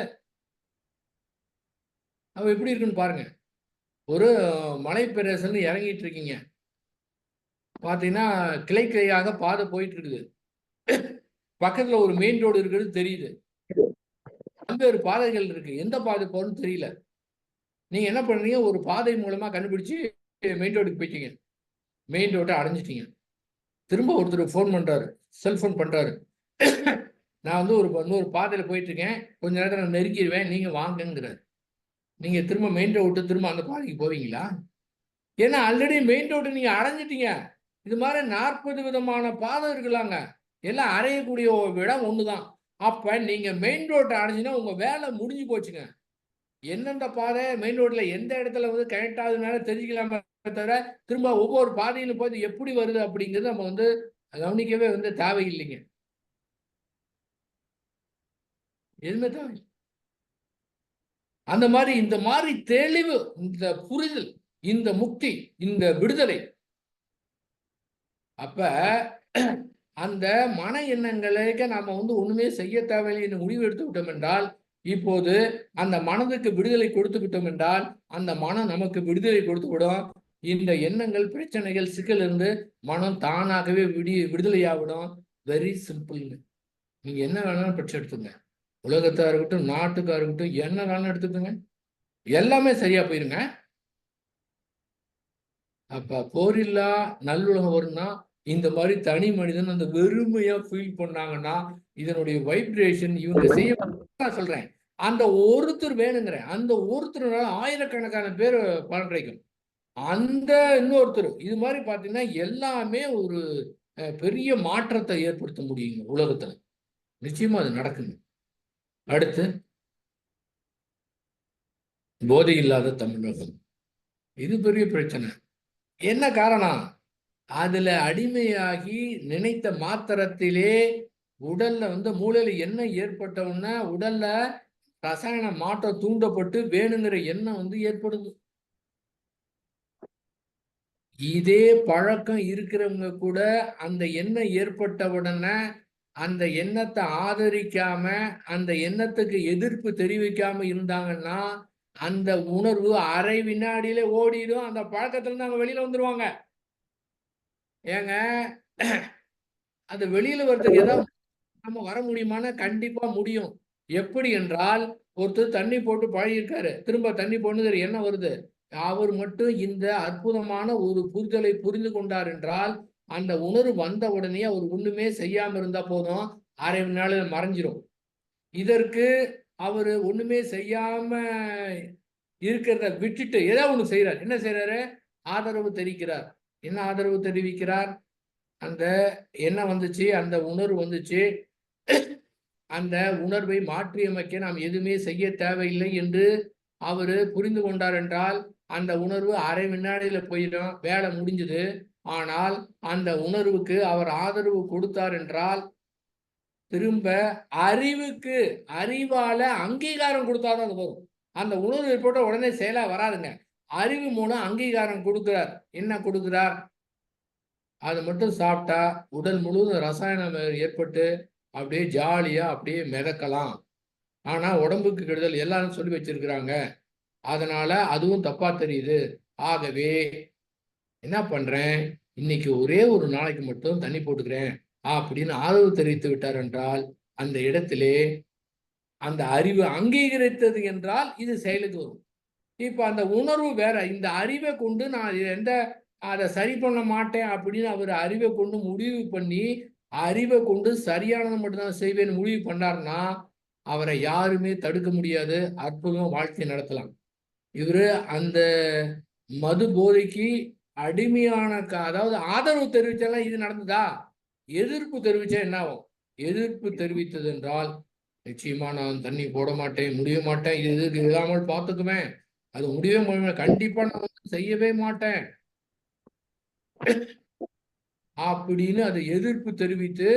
அவ எப்படி இருக்குன்னு பாருங்க. ஒரு மலை பிரதேசம்னு இறங்கிட்டு இருக்கீங்க. பார்த்தீங்கன்னா கிளையாக பாதை போயிட்டு இருக்குது. பக்கத்துல ஒரு மெயின் ரோடு இருக்கிறது தெரியுது. பல்வேறு பாதைகள் இருக்கு. எந்த பாதை போறன்னு தெரியல. நீங்க என்ன பண்றீங்க? ஒரு பாதை மூலமா கண்டுபிடிச்சு மெயின் ரோடுக்கு போயிட்டீங்க. மெயின் ரோட்டை அடைஞ்சிட்டீங்க. திரும்ப ஒருத்தர் ஃபோன் பண்றாரு, செல்போன் பண்றாரு. நான் இன்னொரு பாதையில போயிட்டு இருக்கேன், கொஞ்ச நேரத்தில் நான் நெருங்கிடுவேன், நீங்க வாங்கங்கிறாரு. நீங்க திரும்ப மெயின் ரோடு விட்டு திரும்ப அந்த பாதைக்கு போவீங்களா? ஏன்னா ஆல்ரெடி மெயின் ரோடு நீங்க அடைஞ்சிட்டீங்க. இது மாதிரி 40 விதமான பாதை இருக்கலாங்க. எல்லாம் அடையக்கூடிய இடம் ஒண்ணுதான். அப்ப நீங்க மெயின் ரோட்டை அடைஞ்சினா உங்க வேலை முடிஞ்சு போச்சுங்க. எந்தெந்த பாதை மெயின் ரோட்ல எந்த இடத்துல வந்து கனெக்ட் ஆகுதுனால தெரிஞ்சுக்கலாமே தவிர திரும்ப ஒவ்வொரு பாதையிலும் போய் எப்படி வருது அப்படிங்கிறது நம்ம வந்து கவனிக்கவே வந்து தேவையில்லைங்க. எதுவுமே தேவை. அந்த மாதிரி இந்த மாதிரி தெளிவு, இந்த புரிதல், இந்த முக்தி, இந்த விடுதலை, அப்ப அந்த மன எண்ணங்களுக்கு நாம வந்து ஒண்ணுமே செய்ய தேவையில்லை என்று முடிவு எடுத்து விட்டோம் என்றால், இப்போது அந்த மனதுக்கு விடுதலை கொடுத்து விட்டோம் என்றால், அந்த மனம் நமக்கு விடுதலை கொடுத்து விடும். இந்த எண்ணங்கள், பிரச்சனைகள், சிக்கல் இருந்து மனம் தானாகவே விடுதலையாவிடும். Very simple. நீங்க என்ன வேணாலும் பிரச்சனை எடுத்துங்க. உலகத்தா இருக்கட்டும், நாட்டுக்கா இருக்கட்டும், என்ன வேணாலும் எடுத்துக்கோங்க. எல்லாமே சரியா போயிருங்க. அப்ப போரில்லா நல்லுலகம் வரும்னா, இந்த மாதிரி தனி மனிதன் அந்த வெறுமையா ஃபீல் பண்ணாங்கன்னா, இதனுடைய வைப்ரேஷன் இவங்க செய்ய சொல்றேன். அந்த ஒருத்தர் வேணுங்கிறேன். அந்த ஒருத்தர்னால ஆயிரக்கணக்கான பேர் பலன் கிடைக்கும். அந்த இன்னொருத்தர் இது மாதிரி பார்த்தீங்கன்னா, எல்லாமே ஒரு பெரிய மாற்றத்தை ஏற்படுத்த முடியுங்க உலகத்துல. நிச்சயமா அது நடக்குங்க. அடுத்து போதை இல்லாத தமிழகம். இது பெரிய பிரச்சனை. என்ன காரணம்? அதுல அடிமையாகி நினைத்த மாத்திரத்திலே உடல்ல வந்து மூளையில எண்ணம் ஏற்பட்ட உடனே உடல்ல ரசாயன மாற்றம் தூண்டப்பட்டு வேணுங்கிற எண்ணம் வந்து ஏற்படுது. இதே பழக்கம் இருக்கிறவங்க கூட அந்த எண்ணம் ஏற்பட்ட உடனே அந்த எண்ணத்தை ஆதரிக்காம அந்த எண்ணத்துக்கு எதிர்ப்பு தெரிவிக்காம இருந்தாங்கன்னா அந்த உணர்வு அரை வினாடியில ஓடிடும். அந்த பழக்கத்துல இருந்து அவங்க வெளியில வந்துருவாங்க. ஏங்க அது வெளியில வர்றதுக்கு ஏதாவது நம்ம வர முடியுமானா கண்டிப்பா முடியும். எப்படி என்றால் ஒருத்தர் தண்ணி போட்டு பழகியிருக்காரு. திரும்ப தண்ணி போடுறது என்ன வருது? அவர் மட்டும் இந்த அற்புதமான ஒரு புரிதலை புரிந்து கொண்டார் என்றால், அந்த உணர்வு வந்த உடனே அவர் ஒண்ணுமே செய்யாம இருந்தா போதும். அரை மணி நேரத்துல மறைஞ்சிரும். இதற்கு அவரு ஒண்ணுமே செய்யாம இருக்கிறத விட்டுட்டு ஏதாவது ஒண்ணு செய்றார். என்ன செய்றாரு? ஆதரவு தெரிவிக்கிறார். என்ன ஆதரவு தெரிவிக்கிறார்? அந்த எண்ணம் வந்துச்சு, அந்த உணர்வு வந்துச்சு. அந்த உணர்வை மாற்றியமைக்க நாம் எதுவுமே செய்ய தேவையில்லை என்று அவரு புரிந்து கொண்டார் என்றால், அந்த உணர்வு அரை வினாடியில போயிடும். வேலை முடிஞ்சது. ஆனால் அந்த உணர்வுக்கு அவர் ஆதரவு கொடுத்தார் என்றால், திரும்ப அறிவுக்கு அறிவால அங்கீகாரம் கொடுத்தா தான் அது வரும். அந்த உணர்வு ஏற்பட்ட உடனே செயலா வராதுங்க. அறிவு மூலம் அங்கீகாரம் கொடுக்கிறார். என்ன கொடுக்கிறார்? அது மட்டும் சாப்பிட்டா உடல் முழுவதும் ரசாயனம் ஏற்பட்டு அப்படியே ஜாலியா அப்படியே மிதக்கலாம். ஆனா உடம்புக்கு கெடுதல் எல்லாரும் சொல்லி வச்சிருக்கிறாங்க. அதனால அதுவும் தப்பா தெரியுது. ஆகவே என்ன பண்றேன்? இன்னைக்கு ஒரே ஒரு நாளைக்கு மட்டும் தண்ணி போட்டுக்கிறேன் அப்படின்னு ஆதரவு தெரிவித்து விட்டார் என்றால், அந்த இடத்திலே அந்த அறிவு அங்கீகரித்தது என்றால் இது செயலுக்கு வரும். இப்ப அந்த உணர்வு வேற. இந்த அறிவை கொண்டு நான் அத சரி பண்ண மாட்டேன் அப்படின்னு அவர் அறிவை கொண்டு முடிவு பண்ணி, அறிவை கொண்டு சரியானதை மட்டும் தான் செய்வேன்னு முடிவு பண்ணாருன்னா, அவரை யாருமே தடுக்க முடியாது. அற்புதமா வாழ்க்கை நடத்தலாம். இவரு அந்த மது போதைக்கு அடிமையான அதாவது ஆதரவு தெரிவிச்சாலாம் இது நடந்ததா? எதிர்ப்பு தெரிவிச்சா என்ன ஆகும்? எதிர்ப்பு தெரிவித்தது என்றால், நிச்சயமா நான் தண்ணி போட மாட்டேன், முடிய மாட்டேன். இது இல்லாமல் பார்த்துக்குவேன். அது முடியவே முடியும். கண்டிப்பா நான் வந்து செய்யவே மாட்டேன். அப்படின்னு அதை எதிர்ப்பு தெரிவித்து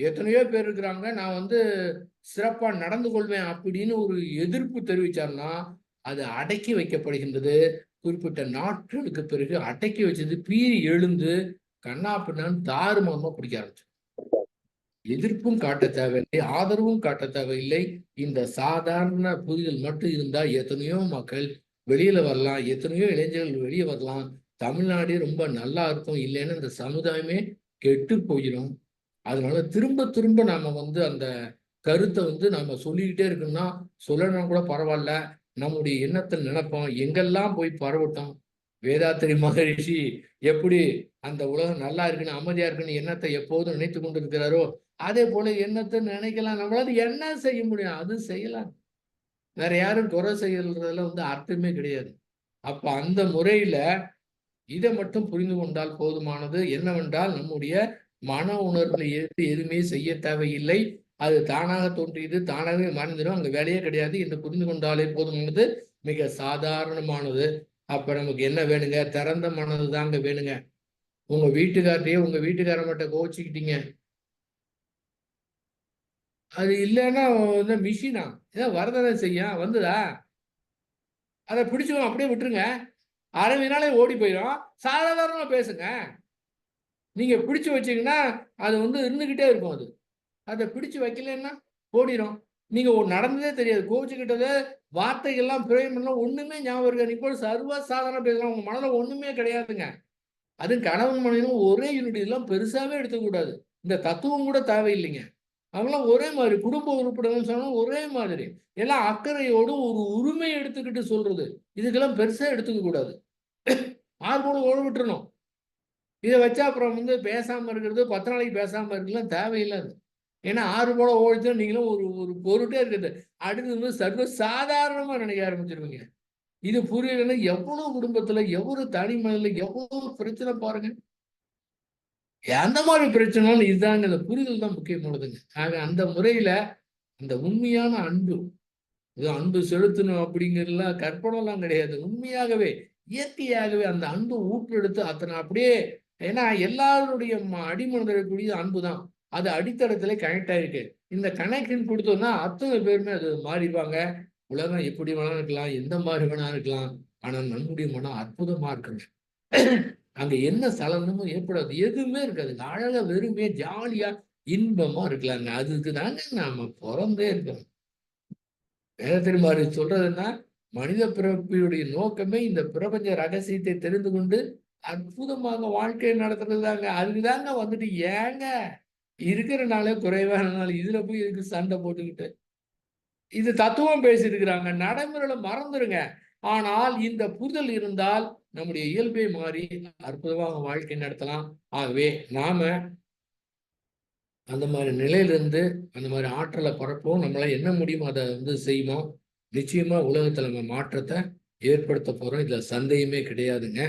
எத்தனையோ பேர் இருக்கிறாங்க. நான் வந்து சிறப்பா நடந்து கொள்வேன் அப்படின்னு ஒரு எதிர்ப்பு தெரிவிச்சார்னா, அது அடக்கி வைக்கப்படுகின்றது. குறிப்பிட்ட நாட்களுக்கு பிறகு அடக்கி வச்சது பீறி எழுந்து கண்ணா பின்னான்னு தாறுமாறமா குடிக்க ஆரம்பிச்சு. எதிர்ப்பும் காட்ட தேவையில்லை, ஆதரவும் காட்ட தேவையில்லை. இந்த சாதாரண புரிதல் மட்டும் இருந்தா எத்தனையோ மக்கள் வெளியில வரலாம். எத்தனையோ இளைஞர்கள் வெளியே வரலாம். தமிழ்நாடே ரொம்ப நல்லா இருக்கும். இல்லைன்னா இந்த சமுதாயமே கெட்டு போயிடும். அதனால திரும்ப திரும்ப நாம வந்து அந்த கருத்தை வந்து நாம சொல்லிக்கிட்டே இருக்கணும்னா சொல்லணும்னா கூட பரவாயில்ல. நம்முடைய எண்ணத்தில் நினைப்போம். எங்கெல்லாம் போய் பரவட்டும். வேதாத்திரி மகரிஷி எப்படி அந்த உலகம் நல்லா இருக்குன்னு அமைதியா இருக்குன்னு எண்ணத்தை எப்போதும் நினைத்து கொண்டிருக்கிறாரோ அதே போல எண்ணத்தை நினைக்கலாம். நம்மளால என்ன செய்ய முடியும்? அது செய்யலாம். வேற யாரும் குறை செய்யறதுல வந்து அர்த்தமே கிடையாது. அப்ப அந்த முறையில இதை மட்டும் புரிந்து கொண்டால் போதுமானது. என்னவென்றால் நம்முடைய மன உணர்வுல எதுவுமே செய்ய தேவையில்லை. அது தானாக தோன்றியது, தானாகவே மறைந்துடும். அங்க வேலையே கிடையாது என்று புரிந்து கொண்டாலே போதுமானது. மிக சாதாரணமானது. அப்ப நமக்கு என்ன வேணுங்க? திறந்த மனது தாங்க வேணுங்க. உங்க வீட்டுக்கார்ட்டையே உங்க வீட்டுக்காரன் மட்டும் கோவிச்சுக்கிட்டீங்க, அது இல்லைன்னா வந்து மிஷினா? ஏன் வரதானே செய்யும். வந்துதா? அதை பிடிச்சுக்கணும், அப்படியே விட்டுருங்க. அரை வினாலே ஓடி போயிடும். சாதாரணமா பேசுங்க. நீங்க பிடிச்சு வச்சீங்கன்னா அது வந்து இருந்துகிட்டே இருக்கும். அதை பிடிச்சு வைக்கலன்னா ஓடிடும். நீங்க நடந்ததே தெரியாது. கோவிச்சுக்கிட்டது வார்த்தைகள்லாம் பிரயோகம்லாம் ஒண்ணுமே ஞாபகம் இருக்காது. இப்போ சர்வ சாதாரண பேசலாம். உங்க மனதில் ஒண்ணுமே கிடையாதுங்க. அது கணவன் மனைவியும் ஒரே யூனிட். இதெல்லாம் பெருசாவே எடுத்துக்கூடாது. இந்த தத்துவம் கூட தேவையில்லைங்க. அவங்களாம் ஒரே மாதிரி குடும்ப உறுப்பினர்கள் சொன்னா ஒரே மாதிரி எல்லாம் அக்கறையோடு ஒரு உரிமை எடுத்துக்கிட்டு சொல்றது. இதுக்கெல்லாம் பெருசா எடுத்துக்க கூடாது. ஆர்வம் ஓட விட்டுறணும். இதை வச்சா அப்புறம் வந்து பேசாம இருக்கிறது, 10 நாளைக்கு பேசாம இருக்கலாம் தேவையில்லாது. ஏன்னா 6 போல ஓடிச்சா நீங்களும் ஒரு ஒரு பொருட்டே இருக்குது. அடுத்து வந்து சர்வ சாதாரணமா நினைக்க ஆரம்பிச்சிருவீங்க. இது புரியலன்னா எவ்வளவு குடும்பத்துல, எவ்வளவு தனி மனிதன்ல எவ்வளவு பிரச்சனை பாருங்க. எந்த மாதிரி பிரச்சனைனாலும் இதுதாங்க, இந்த புரிதல் தான் முக்கியமானதுங்க. ஆக அந்த முறையில அந்த உண்மையான அன்பு, இது அன்பு செலுத்தணும் அப்படிங்கிறதுலாம் கற்பனைலாம் கிடையாது. உண்மையாகவே இயற்கையாகவே அந்த அன்பு ஊற்றெடுத்து அத்தனை அப்படியே, ஏன்னா எல்லாருடைய அடிமனதில் இருக்கக்கூடிய அன்பு தான். அது அடித்தளத்துல கனெக்ட் ஆயிருக்கு. இந்த கனெக்ஷன் கொடுத்தோம்னா அத்தனை பேருமே அது மாறிடுவாங்க. உலகம் எப்படி வேணா இருக்கலாம், எந்த மாதிரி வேணா இருக்கலாம். ஆனா நம்முடைய மனம் அற்புதமா இருக்குங்க. அங்க என்ன சலனமும் ஏற்படாது. எதுவுமே இருக்காது. அழகா வெறுமே ஜாலியா இன்பமா இருக்கலாங்க. அதுக்கு தாங்க நாம பிறந்தே இருக்கோம். வேதத்திருமாறு சொல்றதுன்னா, மனித பிறப்பினுடைய நோக்கமே இந்த பிரபஞ்ச ரகசியத்தை தெரிந்து கொண்டு அற்புதமாக வாழ்க்கையை நடத்துறது தாங்க. அதுக்குதாங்க வந்துட்டு ஏங்க இருக்கிற நாளே குறைவான நாள் இதுல போய் இதுக்கு சண்டை போட்டுக்கிட்டு இது தத்துவம் பேசியிருக்கிறாங்க. நடைமுறையில மறந்துருங்க. ஆனால் இந்த புரிதல் இருந்தால் நம்முடைய இயல்பை மாறி அற்புதமாக வாழ்க்கை நடத்தலாம். ஆகவே நாம அந்த மாதிரி நிலையிலிருந்து அந்த மாதிரி ஆற்றலை பரப்போம். நம்மளால என்ன முடியுமோ அதை வந்து செய்வோம். நிச்சயமா உலகத்துல நம்ம மாற்றத்தை ஏற்படுத்த போறோம். இதுல சந்தேகமே கிடையாதுங்க.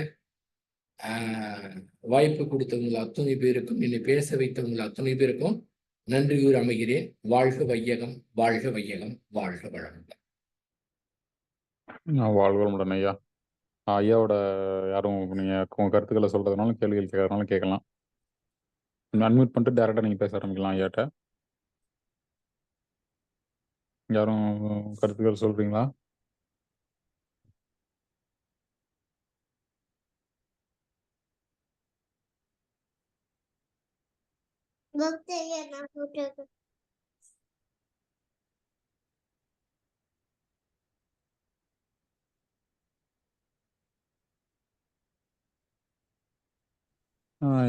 வாய்ப்பு கொடுத்தவங்க அத்தனை பேருக்கும், என்னை பேச வைத்தவங்க அத்தனை பேருக்கும் நன்றி கூறி அமைகிறேன். வாழ்க வையகம், வாழ்க வையகம், வாழ்க வளமுடன். வாழ்க வளமுடன் ஐயா. ஐயாவோட யாரும் நீங்க உங்க கருத்துக்களை சொல்றதுனாலும் கேள்விகள் கேட்கறதுனாலும் கேட்கலாம். அன்மியூட் பண்ணிட்டு டேரக்டா நீங்க பேச ஆரம்பிக்கலாம் ஐயாட்ட. யாரும் கருத்துக்கள் சொல்றீங்களா?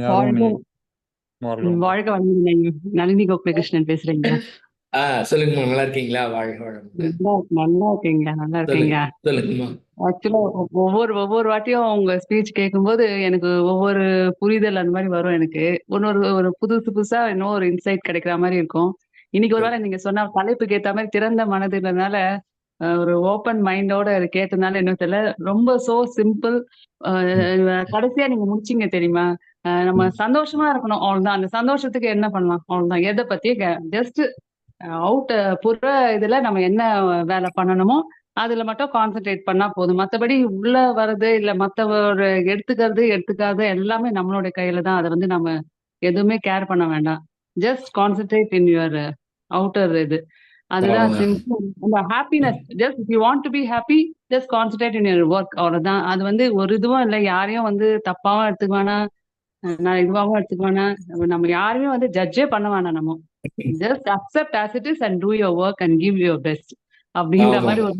யாரும் வாழ்க வாழ்க வளமுடன். நளினி கோகுலகிருஷ்ணன் பேசுறீங்க. சொல்லுங்கம்மா, நல்லா இருக்கீங்களா? வாழ்க வளமுடன். நல்லா இருக்கீங்க, நல்லா இருக்கீங்க. சொல்லுங்கம்மா. ஆக்சுவலா ஒவ்வொரு வாட்டியும் உங்க ஸ்பீச் கேட்கும்போது எனக்கு ஒவ்வொரு புரிதல் அந்த மாதிரி வரும். எனக்கு ஒரு புதுசா இன்னும் ஒரு இன்சைட் கிடைக்கிற மாதிரி இருக்கும். இன்னைக்கு ஒருவேளை நீங்க சொன்ன தலைப்புக்கு ஏத்த மாதிரி திறந்த மனதுனால ஒரு ஓப்பன் மைண்டோட கேட்டதுனால என்ன தெரியல, ரொம்ப சோ சிம்பிள். கடைசியா நீங்க முடிச்சீங்க தெரியுமா? நம்ம சந்தோஷமா இருக்கணும், அவ்வளவுதான். அந்த சந்தோஷத்துக்கு என்ன பண்ணலாம், அவ்வளவுதான். எதை பத்தி ஜஸ்ட் அவுட் புற இதுல நம்ம என்ன வேலை பண்ணணுமோ அதுல மட்டும் கான்சென்ட்ரேட் பண்ணா போதும். மத்தபடி உள்ள வர்றது இல்ல மத்த ஒரு எடுத்துக்காது எல்லாமே நம்மளுடைய கையில தான். அதை வந்து நம்ம எதுவுமே கேர் பண்ண வேண்டாம். Just concentrate in your outer இது. அதுதான் சிம்பிள். அந்த happiness, just if you want to be happy, just concentrate in your work, அவ்வளவுதான். அது வந்து ஒரு இதுவும் இல்லை, யாரையும் வந்து தப்பாவும் எடுத்துக்க வேணாம், நான் இதுவாகவும் எடுத்துக்க வேணாம். நம்ம யாருமே வந்து ஜட்ஜே பண்ண வேணாம். நம்ம just accept as it is and do your work and give your best அப்படிங்கிற மாதிரி ஒரு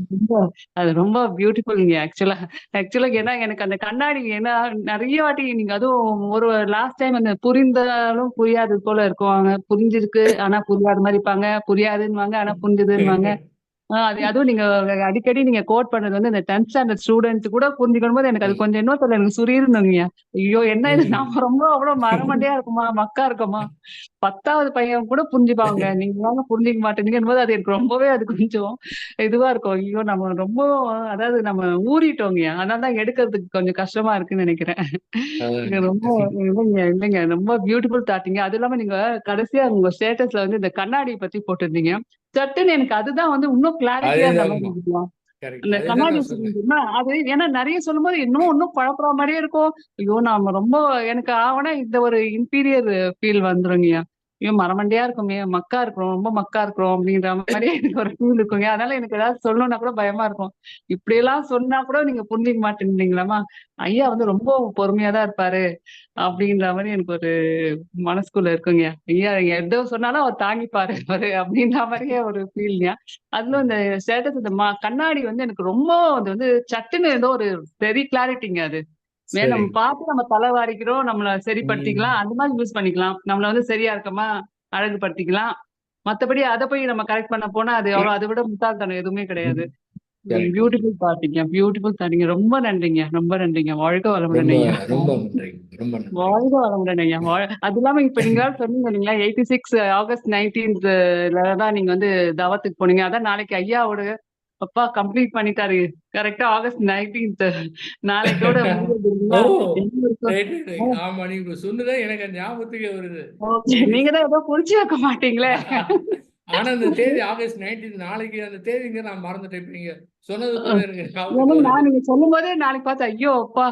அது ரொம்ப பியூட்டிஃபுல்ங்க. ஆக்சுவலா ஏன்னா எனக்கு அந்த கண்ணாடி, ஏன்னா நிறைய வாட்டி நீங்க அதுவும் ஒரு லாஸ்ட் டைம் அந்த புரிந்தாலும் புரியாது போல இருக்குவாங்க, புரிஞ்சிருக்கு ஆனா புரியாத மாதிரி இருப்பாங்க, புரியாதுன்னுவாங்க ஆனா புரிஞ்சுதுன்னுவாங்க. அதுவும் நீங்க அடிக்கடி நீங்க கோட் பண்ணது வந்து இந்த 10th ஸ்டாண்டர்ட் ஸ்டூடெண்ட் கூட புரிஞ்சுக்கணும் போது எனக்கு அது கொஞ்சம் இன்னும் சொல்ல எனக்கு சுரீருந்தீங்க. ஐயோ என்ன இது, நாம ரொம்ப அவ்வளவு மரமண்டையா இருக்குமா, மக்கா இருக்குமா, 10வது பையன் கூட புரிஞ்சுப்பாங்க, நீங்க புரிஞ்சிக்க மாட்டேங்கும் போது அது எனக்கு ரொம்பவே அது கொஞ்சம் இதுவா இருக்கும். ஐயோ நம்ம ரொம்ப, அதாவது நம்ம ஊறிட்டோங்க, அதனாலதான் எடுக்கிறதுக்கு கொஞ்சம் கஷ்டமா இருக்குன்னு நினைக்கிறேன். ரொம்ப இல்லைங்க ரொம்ப பியூட்டிஃபுல் தாட்டிங்க. அது இல்லாம நீங்க கடைசியா உங்க ஸ்டேட்டஸ்ல வந்து இந்த கண்ணாடி பத்தி போட்டிருந்தீங்க. சட்டுன்னு எனக்கு அதுதான் வந்து இன்னும் கிளாரிட்டியா இருந்த மாதிரி இருக்கலாம். கரெக்ட். இந்த அதுதான் கண்ணாடி நான் வச்சிருக்கீங்க சொன்னேன். தெரியுமா? அது ஏன்னா நெறைய சொல்லும்போது இன்னும் குழப்புற மாரியே இருக்கும். ஐயோ! நாம ரொம்ப எனக்கு ஆவனா இந்த ஒரு இன்ஃபீரியர் ஃபீல் வந்துருங்கயா. ஐயோ! மரமண்டையா இருக்கோமே, மக்கா இருக்கிறோம், ரொம்ப மக்கா இருக்கிறோம் அப்படின்ற மாரி எனக்கு ஒரு ஃபீல் இருக்குங்க. அதனால எனக்கு ஏதாவது சொல்லணும்னா கூட பயமா இருக்கும். இப்படியெல்லாம் சொன்னா கூட நீங்க புரிஞ்சுக்க மாட்டேன்றீங்களாம்மா? ஐயா வந்து ரொம்ப பொறுமையா தான் இருப்பாரு. அப்படின்ற மாரி எனக்கு ஒரு மனசுக்குள்ள இருக்குங்க. ஐயா எதோ சொன்னாலும் அவர் தாங்கிப்பாரு அவரு அப்படின்ற மாரியே ஒரு ஃபீல்ங்க. அதுல இந்த ஸ்டேட்டஸ் இந்த கண்ணாடி வந்து எனக்கு ரொம்ப அது வந்து சட்டுன்னு ஏதோ ஒரு வெரி கிளாரிட்டிங்க அது. நம்ம சரிங்க. பார்த்து நம்ம தலை வாரிக்கிறோம், நம்மள சரிப்படுத்திக்கலாம். ம். அந்த மாதிரி யூஸ் பண்ணிக்கலாம். நம்மள வந்து சரியா இருக்கமா, அழகுபடுத்திக்கலாம். மத்தபடி அத போய் நம்ம கரெக்ட் பண்ண போனா, அது அவ்வளோ அத விட முட்டாள்தனம் எதுவுமே கிடையாது. கரெக்ட். பியூட்டிஃபுல் தாட்டிங்க. பியூட்டிஃபுல் தாட்டிங்க. ரொம்ப நன்றிங்க. ரொம்ப நன்றிங்க. வாழ்க வளமுடன் ரொம்ப ஐயா. ரொம்ப நன்றிங்க. ரொம்ப நன்றிங்க. வாழ்க வளமுடன் ஐயா. அது இல்லாம இப்ப நீங்க வேற சொன்னீங்க இல்லைங்களா, 86 ஆகஸ்ட் 19ல தான் நீங்க வந்து தாவத்துக்கு போனீங்க. அதான் நாளைக்கு ஐயாவோட அப்பா கம்ப்ளீட் பண்ணிட்டாரு. கரெக்ட்டா ஆகஸ்ட் 19த் நாளைக்கோட முடியுது ஓ! இல்லைங்களா? எங்களுக்கும் ரைட், ரைட். ஆமா, நீங்க இப்ப சொன்னது எனக்கு அது ஞாபகத்துக்கே வருது. ஓகே. இது நீங்க தான் ஏதோ குறிச்சு வைக்க மாட்டீங்களே! ஆனா அந்த தேதி ஆகஸ்ட் 19 நாளைக்கு அந்த தேதிங்க நான் மறந்துட்டேன். இப்ப நீங்க சொன்னது அ பிறகு எனக்கு ஏன்னா ஞாபகத்துக்கு வருது. நீங்க சொல்லும்போதே நாளைக்கு பார்த்து, ஐயோ! அப்பா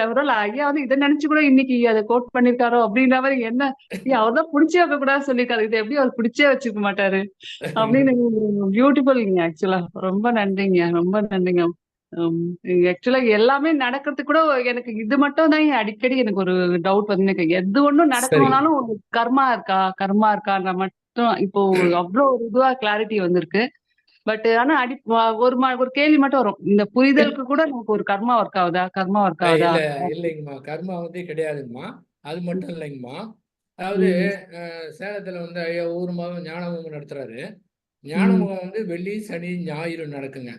ஒருவேள ஐயா வந்து இத நினைச்சு கூட இன்னைக்கு அத கோட் பண்ணியிருக்காரோ! அப்டின்ற மாரி என்ன அவர் தான் புடிச்சே வைக்க கூடாதுன்னு சொல்லியிருக்காரு. இத எப்படி அவர் பிடிச்சே வச்சுக்க மாட்டாரு? அப்படின்னு பியூட்டிஃபுல்ங்க ஆக்சுவலா. ரொம்ப நன்றிங்க. ரொம்ப நன்றிங்க. ம். ஆக்சுவலா எல்லாமே நடக்கிறதுக்கு கூட எனக்கு இது மட்டும் தான் அடிக்கடி எனக்கு ஒரு டவுட் வந்து எனக்கு எது ஒண்ணும் சரி. நடக்கணும்னாலும் ஒரு கர்மா இருக்கா? கர்மா இருக்கான்ற மட்டும் இப்போ அவ்ளோ ஒரு இதுவா கிளாரிட்டி வந்திருக்கு. பட் ஆனா ஒரு கேள்வி மட்டும் வரும். இந்த புரிதலுக்கு கூட நமக்கு ஒரு கர்மா ஒர்க் ஆகுதா? கர்மா ஒர்க் ஆகுதா? இல்ல, இல்லைங்கம்மா. கர்மா வந்து கிடையாதுங்கம்மா. அது மட்டும் இல்லைங்கம்மா. அதாவது ம். சேலத்துல வந்து ஐயா ஒவ்வொரு மாதம் ஞான முகாம் நடத்துறாரு. ஞான ம். முகாம் வந்து வெள்ளி, சனி, ஞாயிறு நடக்குங்க.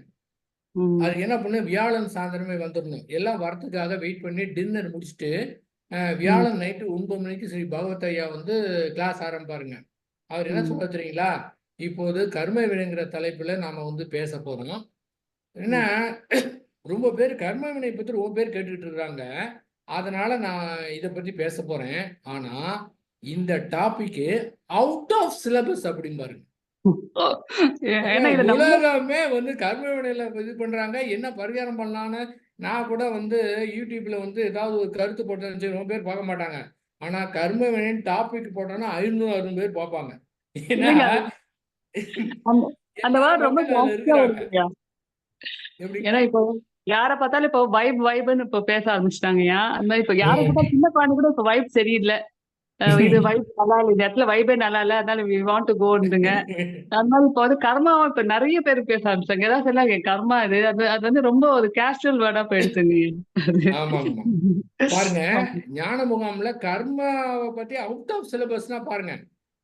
ம். அதுக்கு என்ன பண்ணணும், வியாழன் சாயந்தரமே வந்துரணும். எல்லாம் வரத்துக்காக வெயிட் பண்ணி டின்னர் முடிச்சுட்டு, ம். வியாழன் நைட்டு 9 மணிக்கு ஸ்ரீ பகவத் ஐயா வந்து கிளாஸ் ஆரம்பிப்பாருங்க. அவர் என்ன ம். சொல்றாரு தெரியுங்களா? இப்போது கர்ம வினைங்கிற தலைப்புல நாம வந்து பேசப் போறோம். ஏன்னா, ம். ரொம்ப பேர் கர்ம வினை பத்தி ரொம்ப பேர் கேட்டுக்கிட்டு இருக்காங்க. அதனால நான் இத பத்தி பேசப் போறேன். ஆனா, இந்த டாபிக் அவுட் ஆஃப் சிலபஸ் அப்படிம்பாருங்க. ஏங்க ஏன்னா இத நம்ம உலகமே வந்து கர்ம வினையில இது பண்றாங்க. என்ன பரிகாரம் பண்ணலான்னு நான் கூட வந்து YouTubeல வந்து ஏதாவது ஒரு கருத்து போட்டேன்னு வச்சுக்கங்க, ரொம்ப பேர் பார்க்க மாட்டாங்க. ஆனா கர்ம வினைன்னு டாபிக் போட்டோம்னா 500, 600 பேர் பார்ப்பாங்க. ஏன்னா இல்லைங்க. அந்த அந்த எல்லாரும் வேர்ட் ரொம்ப மக்கள் அதுல ஜாஸ்தியா இருக்கிறாங்க. வருதுங்க. எப்படிங்க? ஏன்னா இப்போ யார பார்த்தாலும் இப்போ வைப்ன்னு இப்போ பேச ஆரம்பிச்சுட்டாங்கய்யா. அந்த மாரி இப்போ யார பார்த்தாலும் சின்ன குழந்தை கூட இப்போ வைப் சரியில்ல. இது வைப் நல்லா இல்ல. இந்த இடத்துல வைபே நல்லா இல்ல. அதனால வி வாண்ட் டூ கோன்னுதுங்க. அது மாரி இப்போ வந்து கர்மாவ இப்ப நெறைய பேர் பேச ஆரம்பிச்சாங்க. ஏதாவது சொன்னாங்க கர்மா இது. அது வந்து ரொம்ப ஒரு கேஷுவல் வேர்டா போயிடுச்சுங்க. அது. ஆமாங்கம்மா. பாருங்க, ஞான முகாம்ல கர்மாவ பத்தி அவுட் ஆஃப் சிலபஸ்னா பாருங்க.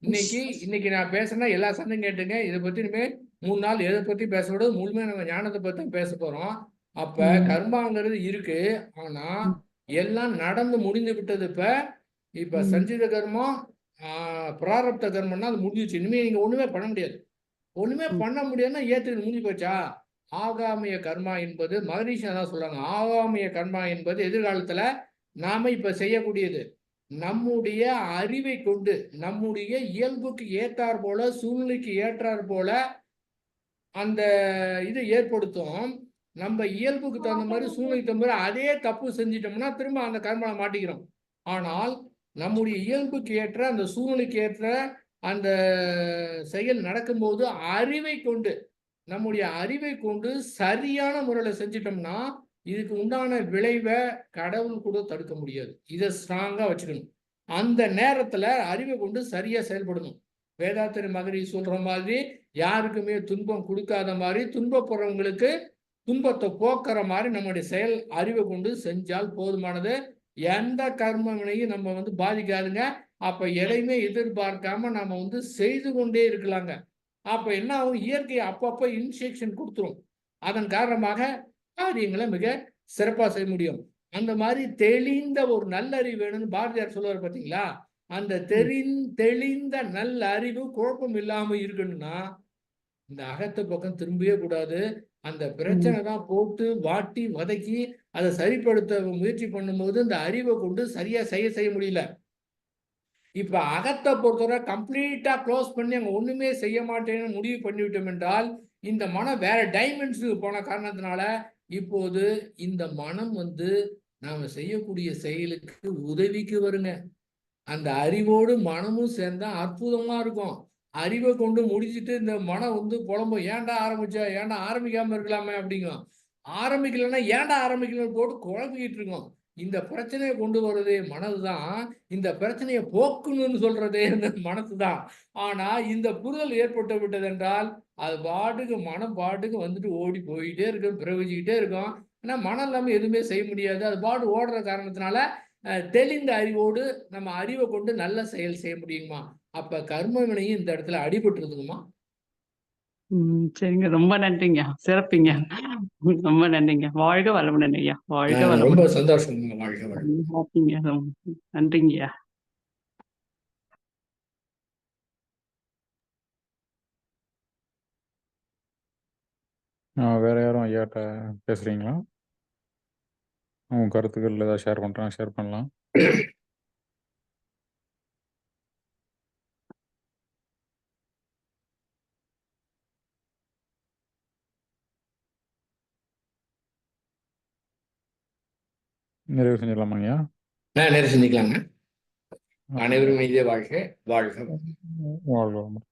இன்னைக்கு நான் பேசுனேன்னா எல்லா சண்டையும் கேட்டுங்க. இத பத்தி இனிமே 3 நாள் எத பத்தி பேசக்கூடாது. முழுமையா நம்ம ஞானத்த பத்தி தான் பேசப் போறோம். அப்ப ம். கர்மாங்கிறது இருக்கு. ஆனா, ம். எல்லாம் நடந்து முடிந்து விட்டது இப்ப. இப்ப ம். சஞ்சித கர்மம், ஆ பிராரப்த கர்மம்னா அது முடிஞ்சிருச்சு. இனிமே நீங்க ஒண்ணுமே பண்ண முடியாது. ஒண்ணுமே ம். பண்ண முடியாதுன்னா ஏத்துக்கிட்டு முடிஞ்சு போச்சா? ஆகாமிய கர்மா என்பது மகரிஷி அதான் சொல்றாங்க. ஆகாமிய கர்மா என்பது எதிர்காலத்துல நாம இப்ப செய்யக்கூடியது. நம்முடைய அறிவை கொண்டு, நம்முடைய இயல்புக்கு ஏற்றார் போல, சூழ்நிலைக்கு ஏற்றார் போல அந்த இது ஏற்படுத்தும். நம்ம இயல்புக்கு தகுந்த மாரி, சூழ்நிலைக்கு தகுந்த மாரி அதே தப்பு செஞ்சுட்டோம்னா, திரும்ப அந்த கர்மால மாட்டிக்கிறோம். ஆனால், நம்முடைய இயல்புக்கு ஏற்ற, அந்த சூழ்நிலைக்கு ஏற்ற அந்த செயல் நடக்கும்போது அறிவை கொண்டு நம்முடைய அறிவை கொண்டு சரியான முறையில செஞ்சுட்டோம்னா, இதுக்கு உண்டான விளைவ கடவுள் கூட தடுக்க முடியாது. இத ஸ்ட்ராங்கா வச்சுக்கணும். அந்த நேரத்துல அறிவை கொண்டு சரியா செயல்படணும். வேதாத்திரி மகரிஷி சொல்ற மாதிரி, யாருக்குமே துன்பம் குடுக்காத மாரி, துன்பப்படுறவங்களுக்கு துன்பத்த போக்குற மாரி நம்முடைய செயல் அறிவ கொண்டு செஞ்சால் போதுமானது. எந்த கர்ம வினையும் நம்ம வந்து பாதிக்காதுங்க. அப்ப எதையுமே எதிர்பார்க்காம நாம வந்து செய்து கொண்டே இருக்கலாங்க. அப்ப என்ன ஆகும்? இயற்கை அப்பப்ப இன்ஸ்ட்ரக்ஷன் குடுத்துரும். அதன் காரணமாக காரியங்கள மிக சிறப்பா செய்ய முடியும். அந்த மாரி தெளிந்த ஒரு நல்லறிவு வேணும்னு பாரதியார் சொல்லுவாரு பார்த்தீங்களா? அந்த ம். தெளிந்த நல்லறிவு குழப்பம் இல்லாம இருக்கணும்னா, இந்த அகத்து பக்கம் திரும்பவே கூடாது. அந்த ம். பிரச்சனை தான் போட்டு வாட்டி, வதக்கி அத சரிப்படுத்த முயற்சி பண்ணும்போது, இந்த அறிவ கொண்டு சரியா செய்ய முடியல. இப்ப அகத்த பொறுத்தவரை கம்ப்ளீட்டா குளோஸ் பண்ணி அங்க ஒண்ணுமே செய்ய மாட்டேன்னு முடிவு பண்ணிவிட்டோம் என்றால், இந்த மனம் வேற டைமென்ஷனுக்கு போன காரணத்தினால இப்போது இந்த மனம் நாம செய்யக்கூடிய செயலுக்கு உதவிக்கு வருங்க. அந்த அறிவோடு மனமும் சேர்ந்தா அற்புதமா இருக்கும். அறிவை கொண்டு முடிச்சுட்டு இந்த மனம் புலம்பும், ஏன்டா ஆரம்பிச்ச, ஏன்டா ஆரம்பிக்காம இருக்கலாமே அப்படிங்கும். ஆரம்பிக்கலைன்னா ஏன்டா ஆரம்பிக்கலன்னு போட்டு குழம்பிக்கிட்டு இருக்கோம். இந்த பிரச்சனையை கொண்டு வர்றதே மனதுதான். இந்த பிரச்சனையை போக்கணும்னு சொல்றதே இந்த மனசு தான். ஆனா இந்த புரிதல் ஏற்பட்டு விட்டது என்றால் அது பாட்டுக்கு மனம் பாட்டுக்கு ஓடி போயிட்டே இருக்கும், பிரவகிச்சுக்கிட்டே இருக்கும். ஆனா மனம் இல்லாம எதுவுமே செய்ய முடியாது. அது பாட்டு ஓடுற காரணத்தினால தெளிந்த அறிவோடு நம்ம அறிவை கொண்டு நல்ல செயல் செய்ய முடியுமா? அப்ப கர்ம வினையும் இந்த இடத்துல அடிபட்டுருதுங்கம்மா. சரிங்க. ரொம்ப நன்றிங்க. சிறப்புங்க. ரொம்ப நன்றிங்க. வாழ்க வளமுடன் ஐயா. வாழ்க ரொம்ப வளமுடன். சந்தோஷம். வாழ்க வளமுடன். ஹாப்பிங்க. ரொம்ப நன்றிங்கய்யா. வேற யாரும் ஐயாட்ட பேசுறீங்களா? உங்க கருத்துக்கள் ஏதாவது ஷேர் பண்றாங்க, ஷேர் பண்ணலாம். நிறைவு செஞ்சிடலாமா ஐயா? நிறைவு செஞ்சுக்கலாங்க. அனைவரும் இதே வாழ்க. வாழ்க. வாழ்க வளமுடன்.